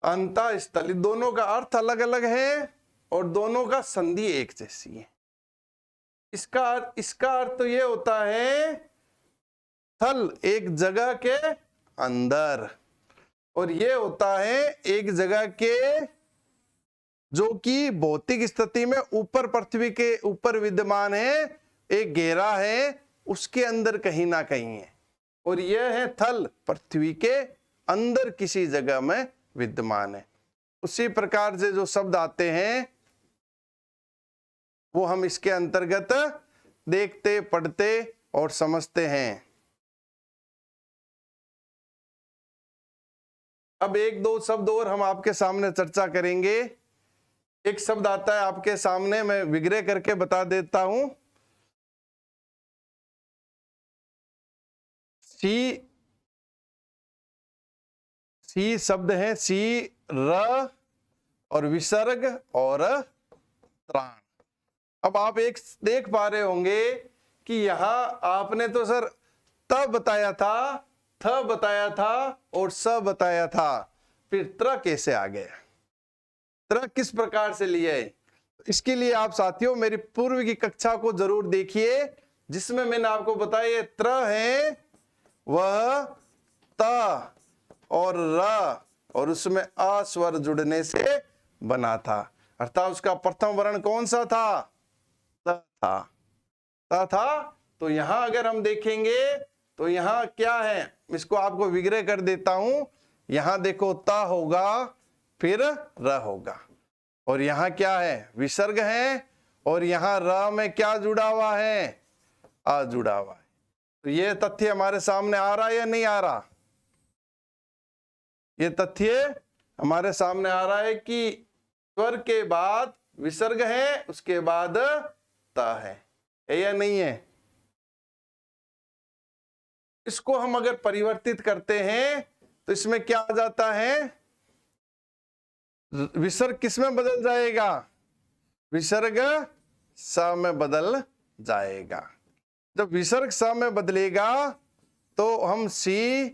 Speaker 1: अंतः स्थल, दोनों का अर्थ अलग अलग है और दोनों का संधि एक जैसी है। इसका अर्थ तो ये होता है थल एक जगह के अंदर, और ये होता है एक जगह के जो कि भौतिक स्थिति में ऊपर पृथ्वी के ऊपर विद्यमान है, एक घेरा है उसके अंदर कहीं ना कहीं है। और यह है थल पृथ्वी के अंदर किसी जगह में विद्यमान है। उसी प्रकार से जो शब्द आते हैं वो हम इसके अंतर्गत देखते, पढ़ते और समझते हैं। अब एक दो शब्द और हम आपके सामने चर्चा करेंगे। एक शब्द आता है आपके सामने, मैं विग्रह करके बता देता हूं। सी शब्द है, सी र और विसर्ग और त्राण। अब आप एक देख पा रहे होंगे कि यहां आपने तो सर त बताया था, थ बताया था और स बताया था, फिर त्र कैसे आ गया? त्र किस प्रकार से लिया है? इसके लिए आप साथियों मेरी पूर्व की कक्षा को जरूर देखिए, जिसमें मैंने आपको बताया त्र है वह त और र और उसमें अ स्वर जुड़ने से बना था, अर्थात उसका प्रथम वर्ण कौन सा था? त था। त था। तो यहां अगर हम देखेंगे तो यहां क्या है, इसको आपको विग्रह कर देता हूं। यहां देखो त होगा, फिर र होगा, और यहां क्या है? विसर्ग है, और यहां र में क्या जुड़ा हुआ है? आ जुड़ा हुआ है। तो ये तथ्य हमारे सामने आ रहा है या नहीं आ रहा? ये तथ्य हमारे सामने आ रहा है कि स्वर के बाद विसर्ग है, उसके बाद त है या नहीं है? इसको हम अगर परिवर्तित करते हैं तो इसमें क्या आ जाता है? विसर्ग किस में बदल जाएगा? विसर्ग स में बदल जाएगा। जब विसर्ग स में बदलेगा तो हम सी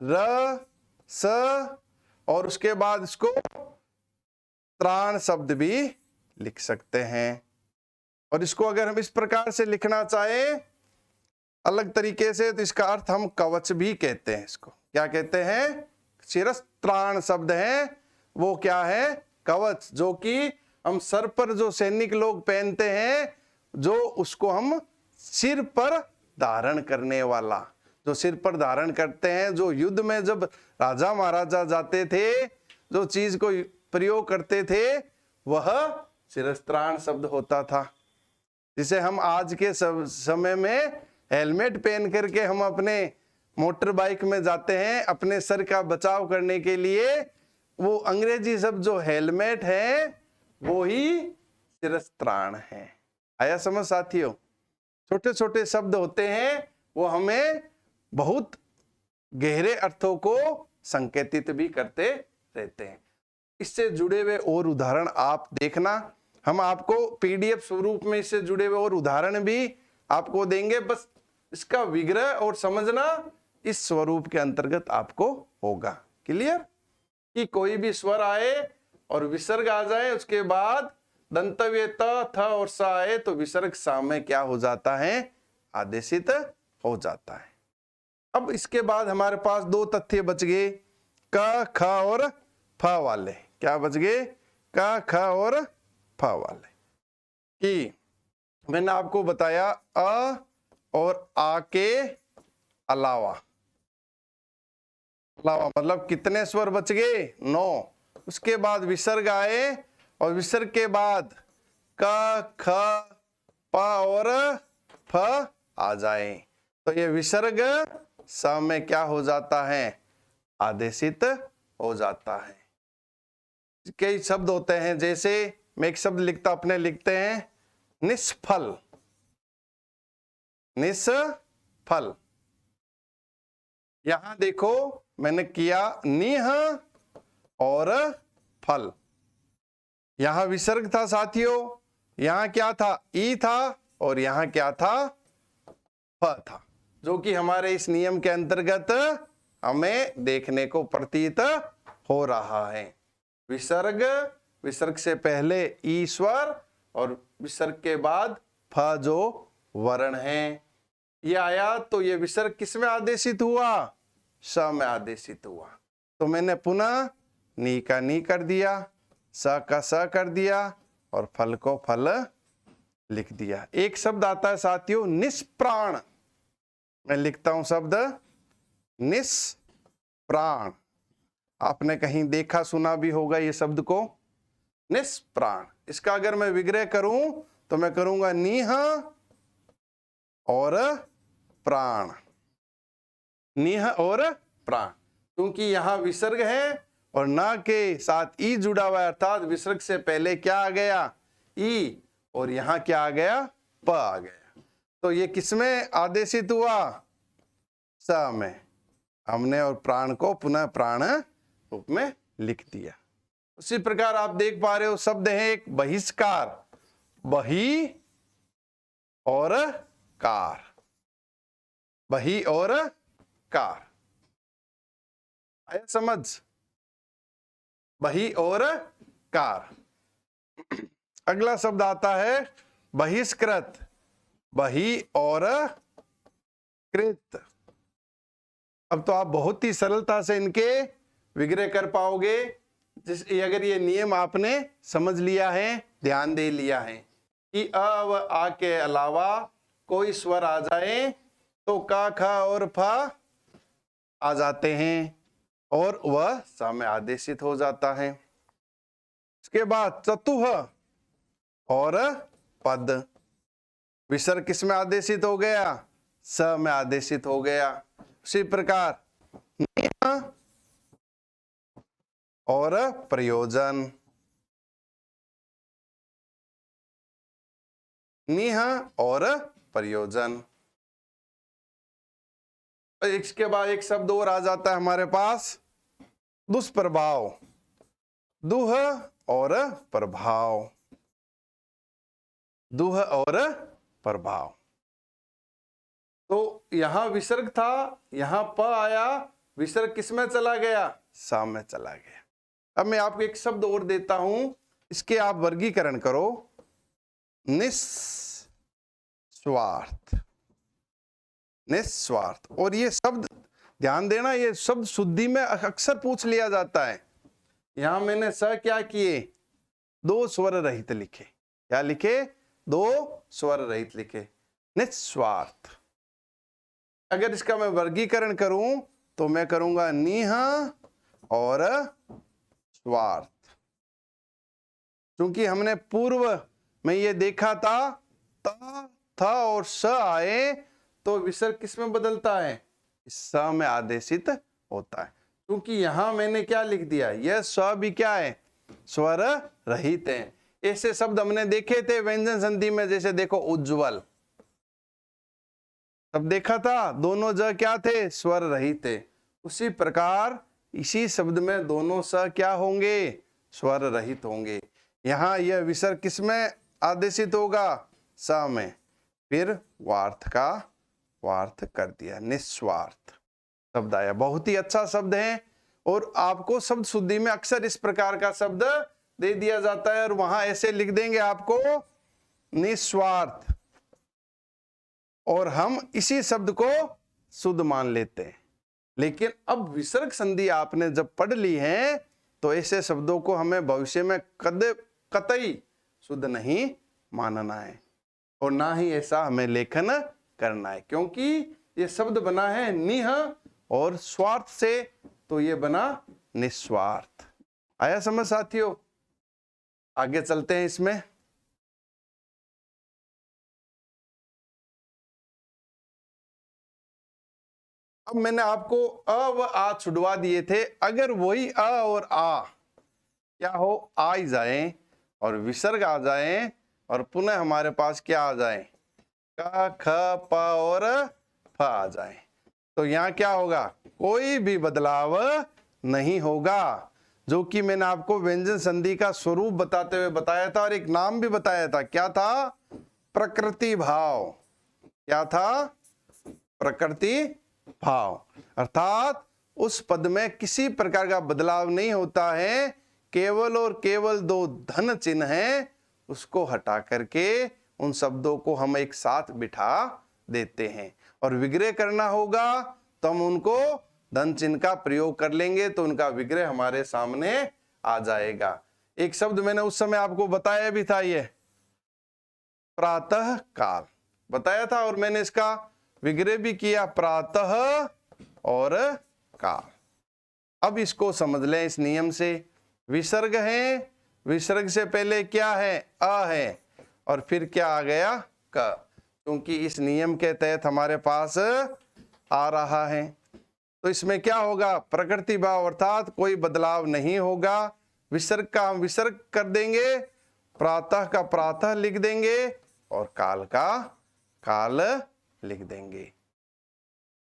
Speaker 1: र स और उसके बाद इसको त्राण शब्द भी लिख सकते हैं। और इसको अगर हम इस प्रकार से लिखना चाहें अलग तरीके से तो इसका अर्थ हम कवच भी कहते हैं। इसको क्या कहते हैं? शिरस त्राण शब्द है वो क्या है? कवच, जो कि हम सर पर जो सैनिक लोग पहनते हैं, जो उसको हम सिर पर धारण करने वाला, जो सिर पर धारण करते हैं, जो युद्ध में जब राजा महाराजा जाते थे जो चीज को प्रयोग करते थे वह शिरस्त्राण शब्द होता था, जिसे हम आज के समय में हेलमेट पहन करके हम अपने मोटर बाइक में जाते हैं अपने सर का बचाव करने के लिए। वो अंग्रेजी शब्द जो हेलमेट है वो ही शिरस्त्राण है। आया समझ साथियों? छोटे छोटे शब्द होते हैं, वो हमें बहुत गहरे अर्थों को संकेतित भी करते रहते हैं। इससे जुड़े हुए और उदाहरण आप देखना, हम आपको पीडीएफ स्वरूप में इससे जुड़े हुए और उदाहरण भी आपको देंगे। बस इसका विग्रह और समझना इस स्वरूप के अंतर्गत आपको होगा। क्लियर? कि कोई भी स्वर आए और विसर्ग आ जाए, उसके बाद दंतव्य त, थ और स आए तो विसर्ग सा में क्या हो जाता है? आदेशित हो जाता है। अब इसके बाद हमारे पास दो तथ्य बच गए, क, ख और फ वाले। क्या बच गए? क, ख और फ वाले। कि मैंने आपको बताया अ और आ के अलावा मतलब कितने स्वर बच गए? 9। उसके बाद विसर्ग आए और विसर्ग के बाद क, ख, प और फ आ जाए तो ये विसर्ग स में क्या हो जाता है? आदेशित हो जाता है। कई शब्द होते हैं, जैसे मैं एक शब्द अपने लिखते हैं निष्फल। निष्फल, यहां देखो मैंने किया निह और फल। यहां विसर्ग था साथियों, यहां क्या था, ई था, और यहां क्या था, फ था, जो कि हमारे इस नियम के अंतर्गत हमें देखने को प्रतीत हो रहा है। विसर्ग, विसर्ग से पहले ई स्वर और विसर्ग के बाद फ जो वर्ण है, ये आया तो ये विसर्ग किस में आदेशित हुआ, स में आदेशित हुआ। तो मैंने पुनः नी का नी कर दिया, स का स कर दिया, और फल को फल लिख दिया। एक शब्द आता है साथियों निष्प्राण, मैं लिखता हूं शब्द निष्प्राण। आपने कहीं देखा सुना भी होगा ये शब्द को, निष्प्राण। इसका अगर मैं विग्रह करूं तो मैं करूंगा निह और प्राण, निह और प्राण, क्योंकि यहां विसर्ग है और ना के साथ ई जुड़ा हुआ है, अर्थात विसर्ग से पहले क्या आ गया, ई, और यहां क्या आ गया, प आ गया। तो ये किसमें आदेशित हुआ, स में। हमने और प्राण को पुनः प्राण रूप में लिख दिया। उसी प्रकार आप देख पा रहे हो शब्द है एक बहिष्कार, बही और कार, बही और कार, आया समझ, बही और कार। अगला शब्द आता है बहिष्कृत, बही और कृत। अब तो आप बहुत ही सरलता से इनके विग्रह कर पाओगे, अगर ये नियम आपने समझ लिया है, ध्यान दे लिया है कि अ व आ के अलावा कोई स्वर आ जाए तो का, ख और फ आ जाते हैं और वह स में आदेशित हो जाता है। इसके बाद चतुह और पद, विसर्ग किस में आदेशित हो गया, स में आदेशित हो गया। उसी प्रकार निह और प्रयोजन, निह और प्रयोजन। इसके बाद एक शब्द और आ जाता है हमारे पास दुष्प्रभाव, दुह और प्रभाव, दुह और प्रभाव। तो यहां विसर्ग था, यहां प आया, विसर्ग किस में चला गया, स में चला गया। अब मैं आपको एक शब्द और देता हूं, इसके आप वर्गीकरण करो, निस्वार्थ, निस्वार्थ। और ये शब्द ध्यान देना, ये शब्द शुद्धि में अक्सर पूछ लिया जाता है। यहां मैंने स क्या किए, दो स्वर रहित लिखे, क्या लिखे, दो स्वर रहित लिखे, निस्वार्थ। अगर इसका मैं वर्गीकरण करूं तो मैं करूंगा निह और स्वार्थ, क्योंकि हमने पूर्व में ये देखा था ता, था और स आए तो विसर्ग किस में बदलता है, स में आदेशित होता है। क्योंकि यहां मैंने क्या लिख दिया, यह स भी क्या है, स्वर रहित है। ऐसे शब्द हमने देखे थे व्यंजन संधि में, जैसे देखो उज्ज्वल, तब देखा था दोनों ज क्या थे, स्वर रहित थे। उसी प्रकार इसी शब्द में दोनों स क्या होंगे, स्वर रहित होंगे। यहां यह विसर्ग किस में आदेशित होगा, स में, फिर वार्थ का वार्थ कर दिया, निस्वार्थ शब्द आया। बहुत ही अच्छा शब्द है, और आपको शब्द शुद्धि में अक्सर इस प्रकार का शब्द दे दिया जाता है, और वहां ऐसे लिख देंगे आपको निस्वार्थ, और हम इसी शब्द को शुद्ध मान लेते हैं। लेकिन अब विसर्ग संधि आपने जब पढ़ ली है तो ऐसे शब्दों को हमें भविष्य में कतई शुद्ध नहीं मानना है, और ना ही ऐसा हमें लेखन करना है, क्योंकि ये शब्द बना है निह और स्वार्थ से, तो ये बना निस्वार्थ। आया समझ साथियों, आगे चलते हैं इसमें। अब मैंने आपको अ व आ छुड़वा दिए थे, अगर वही अ और आ क्या हो, आ ही जाए और विसर्ग आ जाए और पुनः हमारे पास क्या आ जाए, क ख प और फ आ जाए। तो यहाँ क्या होगा, कोई भी बदलाव नहीं होगा, जो कि मैंने आपको व्यंजन संधि का स्वरूप बताते हुए बताया था और एक नाम भी बताया था, क्या था, प्रकृति भाव। क्या था, प्रकृति भाव। अर्थात उस पद में किसी प्रकार का बदलाव नहीं होता है, केवल और केवल दो धन चिन्ह हैं, उसको हटा करके उन शब्दों को हम एक साथ बिठा देते हैं। और विग्रह करना होगा तो हम उनको धन चिन्ह का प्रयोग कर लेंगे, तो उनका विग्रह हमारे सामने आ जाएगा। एक शब्द मैंने उस समय आपको बताया भी था, ये प्रातः काल बताया था, और मैंने इसका विग्रह भी किया, प्रातः और काल। अब इसको समझ लें इस नियम से। विसर्ग है, विसर्ग से पहले क्या है, अ है, और फिर क्या आ गया, क, क्योंकि इस नियम के तहत हमारे पास आ रहा है। तो इसमें क्या होगा, प्रकृति भाव, अर्थात कोई बदलाव नहीं होगा। विसर्ग का हम विसर्ग कर देंगे, प्रातः का प्रातः लिख देंगे और काल का काल लिख देंगे।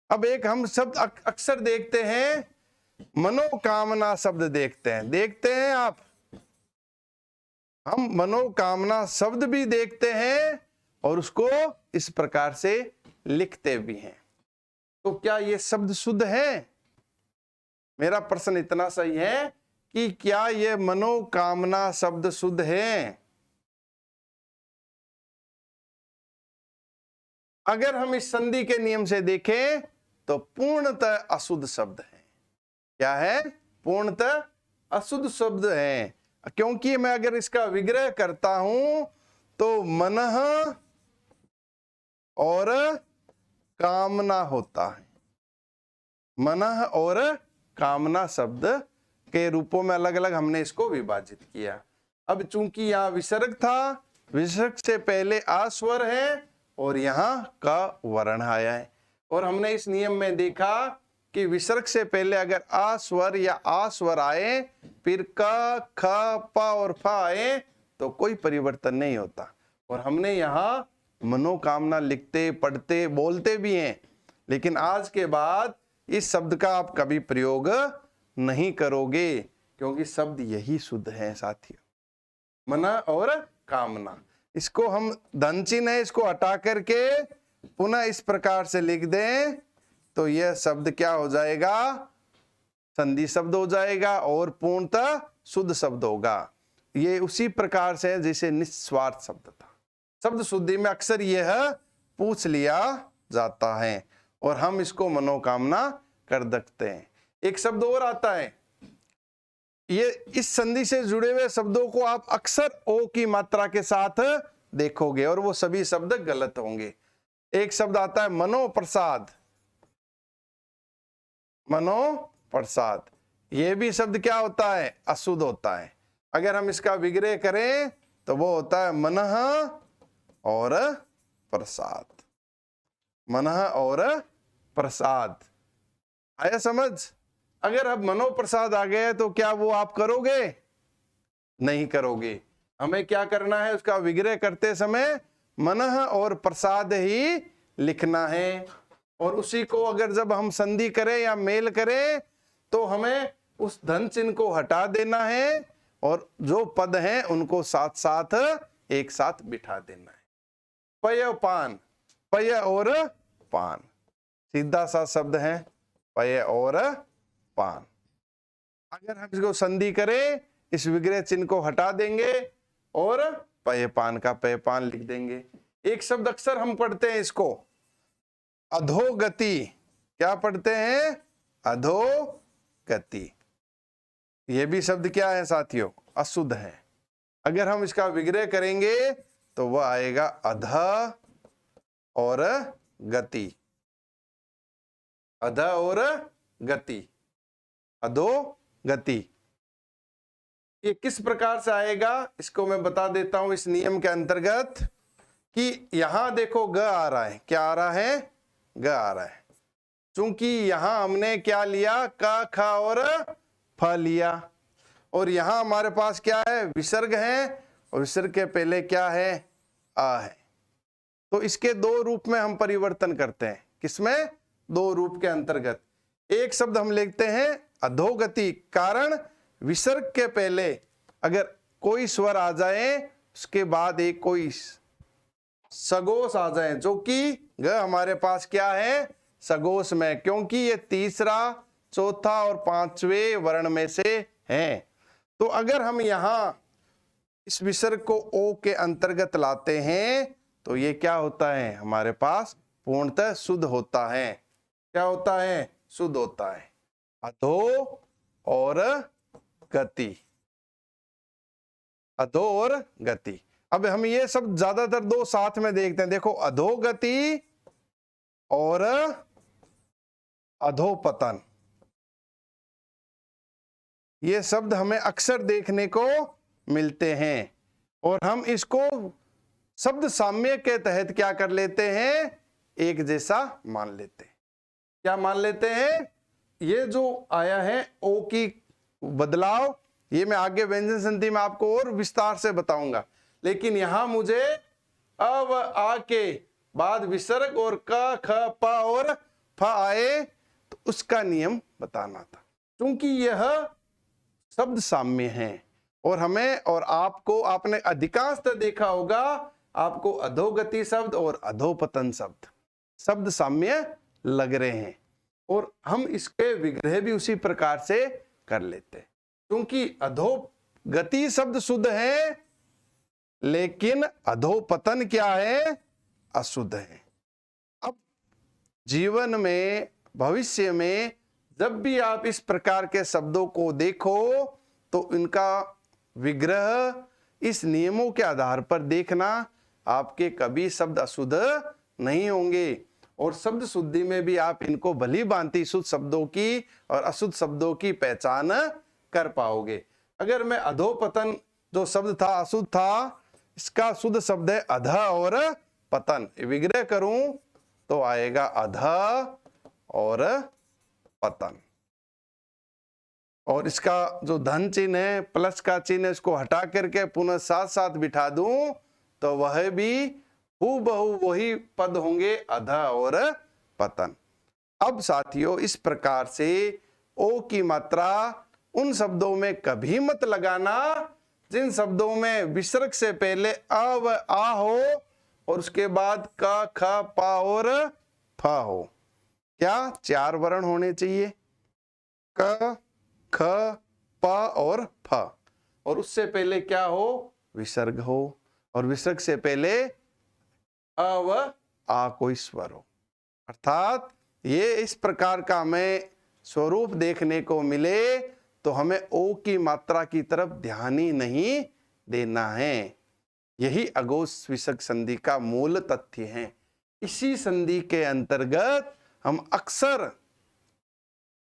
Speaker 1: अब एक हम शब्द अक्सर देखते हैं, मनोकामना शब्द देखते हैं आप, हम मनोकामना शब्द भी देखते हैं और उसको इस प्रकार से लिखते भी हैं। तो क्या ये शब्द शुद्ध है? मेरा प्रश्न इतना सही है कि क्या ये मनोकामना शब्द शुद्ध है? अगर हम इस संधि के नियम से देखें तो पूर्णतः अशुद्ध शब्द है। क्या है? पूर्णतः अशुद्ध शब्द है, क्योंकि मैं अगर इसका विग्रह करता हूं तो मनः और कामना होता है। मनः और कामना शब्द के रूपों में अलग अलग हमने इसको विभाजित किया। अब चूंकि यहाँ विसर्ग था, विसर्ग से पहले आ स्वर है और यहाँ का वर्ण आया है, और हमने इस नियम में देखा कि विसर्ग से पहले अगर आ स्वर या आ स्वर आए, फिर क ख प और फ आए तो कोई परिवर्तन नहीं होता। और हमने यहाँ मनोकामना लिखते, पढ़ते, बोलते भी हैं, लेकिन आज के बाद इस शब्द का आप कभी प्रयोग नहीं करोगे, क्योंकि शब्द यही शुद्ध है साथियों, मना और कामना। इसको हम धन चिन्ह है, इसको हटा करके पुनः इस प्रकार से लिख दें तो यह शब्द क्या हो जाएगा, संधि शब्द हो जाएगा और पूर्णतः शुद्ध शब्द होगा। ये उसी प्रकार से जैसे निस्वार्थ शब्द था। शब्द शुद्धि में अक्सर यह पूछ लिया जाता है और हम इसको मनोकामना कर सकते हैं। एक शब्द और आता है, ये इस संधि से जुड़े हुए शब्दों को आप अक्सर ओ की मात्रा के साथ देखोगे और वो सभी शब्द गलत होंगे। एक शब्द आता है मनोप्रसाद, मनोप्रसाद, ये भी शब्द क्या होता है, अशुद्ध होता है। अगर हम इसका विग्रह करें तो वो होता है मनः और प्रसाद, मनः और प्रसाद। आया समझ? अगर अब मनोप्रसाद आ गए तो क्या वो आप करोगे? नहीं करोगे। हमें क्या करना है, उसका विग्रह करते समय मनः और प्रसाद ही लिखना है, और उसी को अगर जब हम संधि करें या मेल करें तो हमें उस धन चिन्ह को हटा देना है और जो पद हैं उनको साथ साथ एक साथ बिठा देना है। पय पान, पय और पान सीधा सा शब्द है, पय और पान। अगर हम इसको संधि करें, इस विग्रह चिन्ह को हटा देंगे और पय पान का पय पान लिख देंगे। एक शब्द अक्सर हम पढ़ते हैं इसको, अधोगति। क्या पढ़ते हैं? अधोगति। ये भी शब्द क्या है साथियों? अशुद्ध है। अगर हम इसका विग्रह करेंगे तो वह आएगा अध और गति, अध और गति, अधो गति। ये किस प्रकार से आएगा इसको मैं बता देता हूं इस नियम के अंतर्गत, कि यहां देखो ग आ रहा है, क्या आ रहा है? ग आ रहा है। चूंकि यहां हमने क्या लिया, क ख और फ लिया, और यहां हमारे पास क्या है, विसर्ग है, और विसर्ग के पहले क्या है, आ है। तो इसके दो रूप में हम परिवर्तन करते हैं। किसमें, दो रूप के अंतर्गत। एक शब्द हम लिखते हैं अधोगति, कारण विसर्ग के पहले अगर कोई स्वर आ जाए, उसके बाद एक कोई सगोश आ जाए, जो कि ग हमारे पास क्या है, सगोश में, क्योंकि ये तीसरा, चौथा और पांचवें वर्ण में से है। तो अगर हम यहां इस विसर्ग को ओ के अंतर्गत लाते हैं तो ये क्या होता है, हमारे पास पूर्णतः शुद्ध होता है। क्या होता है, शुद्ध होता है। अधो और गति, अधो और गति। अब हम ये सब ज्यादातर दो साथ में देखते हैं। देखो, अधोगति और अधोपतन, ये शब्द हमें अक्सर देखने को मिलते हैं, और हम इसको शब्द साम्य के तहत क्या कर लेते हैं, एक जैसा मान लेते हैं। क्या मान लेते हैं, ये जो आया है ओ की बदलाव, ये मैं आगे व्यंजन संधि में आपको और विस्तार से बताऊंगा, लेकिन यहां मुझे अ व आ के बाद विसर्ग और क ख प और फ आए, तो उसका नियम बताना था। क्योंकि यह शब्द साम्य हैं, और हमें और आपको, आपने अधिकांशतः देखा होगा, आपको अधोगति शब्द और अधोपतन शब्द साम्य लग रहे हैं, और हम इसके विग्रह भी उसी प्रकार से कर लेते हैं। क्योंकि अधोगति शब्द शुद्ध है, लेकिन अधोपतन क्या है, अशुद्ध है। अब जीवन में, भविष्य में जब भी आप इस प्रकार के शब्दों को देखो, तो इनका विग्रह इस नियमों के आधार पर देखना, आपके कभी शब्द अशुद्ध नहीं होंगे, और शब्द शुद्धि में भी आप इनको भली भांति शुद्ध शब्दों की और अशुद्ध शब्दों की पहचान कर पाओगे। अगर मैं अधोपतन जो शब्द था, अशुद्ध था, इसका शुद्ध शब्द है अध और पतन, विग्रह करूं तो आएगा अध और पतन। और इसका जो धन चिन्ह है, प्लस का चिन्ह है, इसको हटा करके पुनः साथ साथ बिठा दूं तो वह भी हूबहू वही पद होंगे, अध और पतन। अब साथियों, इस प्रकार से ओ की मात्रा उन शब्दों में कभी मत लगाना जिन शब्दों में विसर्ग से पहले अ व आ हो और उसके बाद क ख प और फ हो। क्या, चार वर्ण होने चाहिए, क ख प और फ, और उससे पहले क्या हो, विसर्ग हो, और विसर्ग से पहले अ व आ कोई स्वर हो। अर्थात ये इस प्रकार का हमें स्वरूप देखने को मिले तो हमें ओ की मात्रा की तरफ ध्यान ही नहीं देना है। यही अघोष विसर्ग संधि का मूल तथ्य है। इसी संधि के अंतर्गत हम अक्सर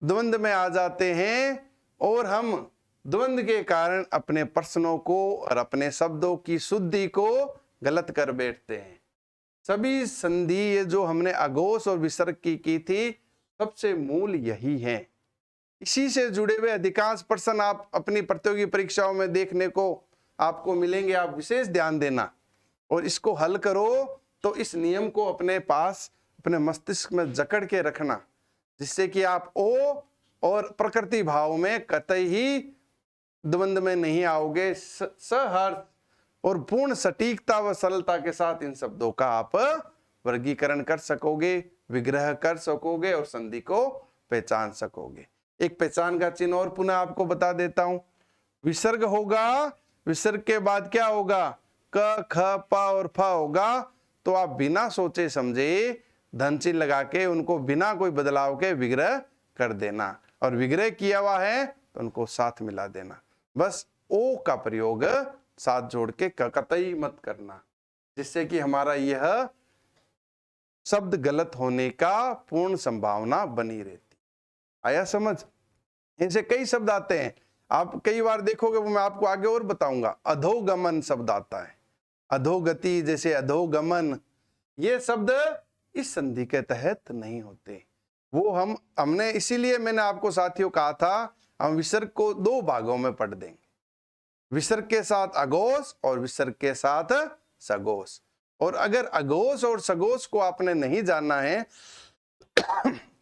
Speaker 1: द्वंद्व में आ जाते हैं, और हम द्वंद्व के कारण अपने प्रश्नों को और अपने शब्दों की शुद्धि को गलत कर बैठते हैं। सभी संधि ये जो हमने अघोष और विसर्ग की थी, सबसे मूल यही है। इसी से जुड़े हुए अधिकांश प्रश्न आप अपनी प्रतियोगी परीक्षाओं में देखने को आपको मिलेंगे। आप विशेष ध्यान देना और इसको हल करो, तो इस नियम को अपने पास, अपने मस्तिष्क में जकड़ के रखना, जिससे कि आप ओ और प्रकृति भाव में कतई ही द्वंद्व में नहीं आओगे। सहर्ष और पूर्ण सटीकता व सरलता के साथ इन शब्दों का आप वर्गीकरण कर सकोगे, विग्रह कर सकोगे और संधि को पहचान सकोगे। एक पहचान का चिन्ह और पुनः आपको बता देता हूं। विसर्ग होगा, विसर्ग के बाद क्या होगा, क ख प और फ होगा, तो आप बिना सोचे समझे धन चिन्ह लगा के उनको बिना कोई बदलाव के विग्रह कर देना, और विग्रह किया हुआ है तो उनको साथ मिला देना। बस ओ का प्रयोग साथ जोड़ के कतई मत करना, जिससे कि हमारा यह शब्द गलत होने का पूर्ण संभावना बनी रहती। आया समझ? ऐसे कई शब्द आते हैं, आप कई बार देखोगे, वो मैं आपको आगे और बताऊंगा। अधोगमन शब्द आता है, अधोगति जैसे अधोगमन, ये शब्द इस संधि के तहत नहीं होते। वो हमने इसीलिए मैंने आपको साथियों कहा था, हम विसर्ग को दो भागों में पढ़ देंगे, विसर्ग के साथ अघोष और विसर्ग के साथ सघोष। और अगर अघोष और सघोष को आपने नहीं जानना है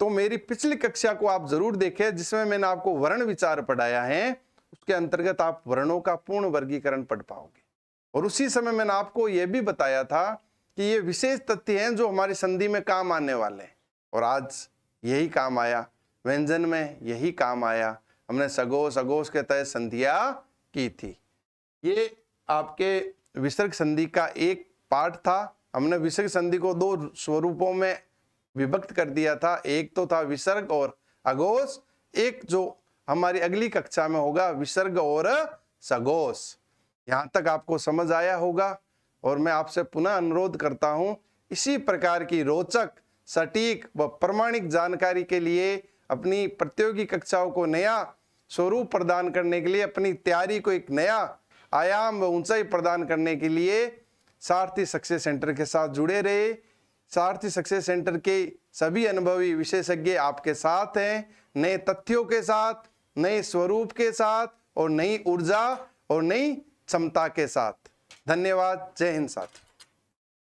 Speaker 1: तो मेरी पिछली कक्षा को आप जरूर देखें, जिसमें मैंने आपको वर्ण विचार पढ़ाया है। उसके अंतर्गत आप वर्णों का पूर्ण वर्गीकरण पढ़ पाओगे। और उसी समय मैंने आपको यह भी बताया था कि ये विशेष तथ्य हैं जो हमारी संधि में काम आने वाले हैं, और आज यही काम आया, व्यंजन में यही काम आया। हमने सघोष अघोष के तहत संधियां की थी। ये आपके विसर्ग संधि का एक पार्ट था। हमने विसर्ग संधि को दो स्वरूपों में विभक्त कर दिया था, एक तो था विसर्ग और अघोष, एक जो हमारी अगली कक्षा में होगा विसर्ग और सघोष। यहाँ तक आपको समझ आया होगा। और मैं आपसे पुनः अनुरोध करता हूँ, इसी प्रकार की रोचक, सटीक व प्रमाणिक जानकारी के लिए अपनी प्रतियोगी कक्षाओं को नया स्वरूप प्रदान करने के लिए, अपनी तैयारी को एक नया आयाम व ऊंचाई प्रदान करने के लिए सारथी सक्सेस सेंटर के साथ जुड़े रहे। सारथी सक्सेस सेंटर के सभी अनुभवी विशेषज्ञ आपके साथ हैं, नए तथ्यों के साथ, नए स्वरूप के साथ और नई ऊर्जा और नई क्षमता के साथ। धन्यवाद। जय हिंद साथी।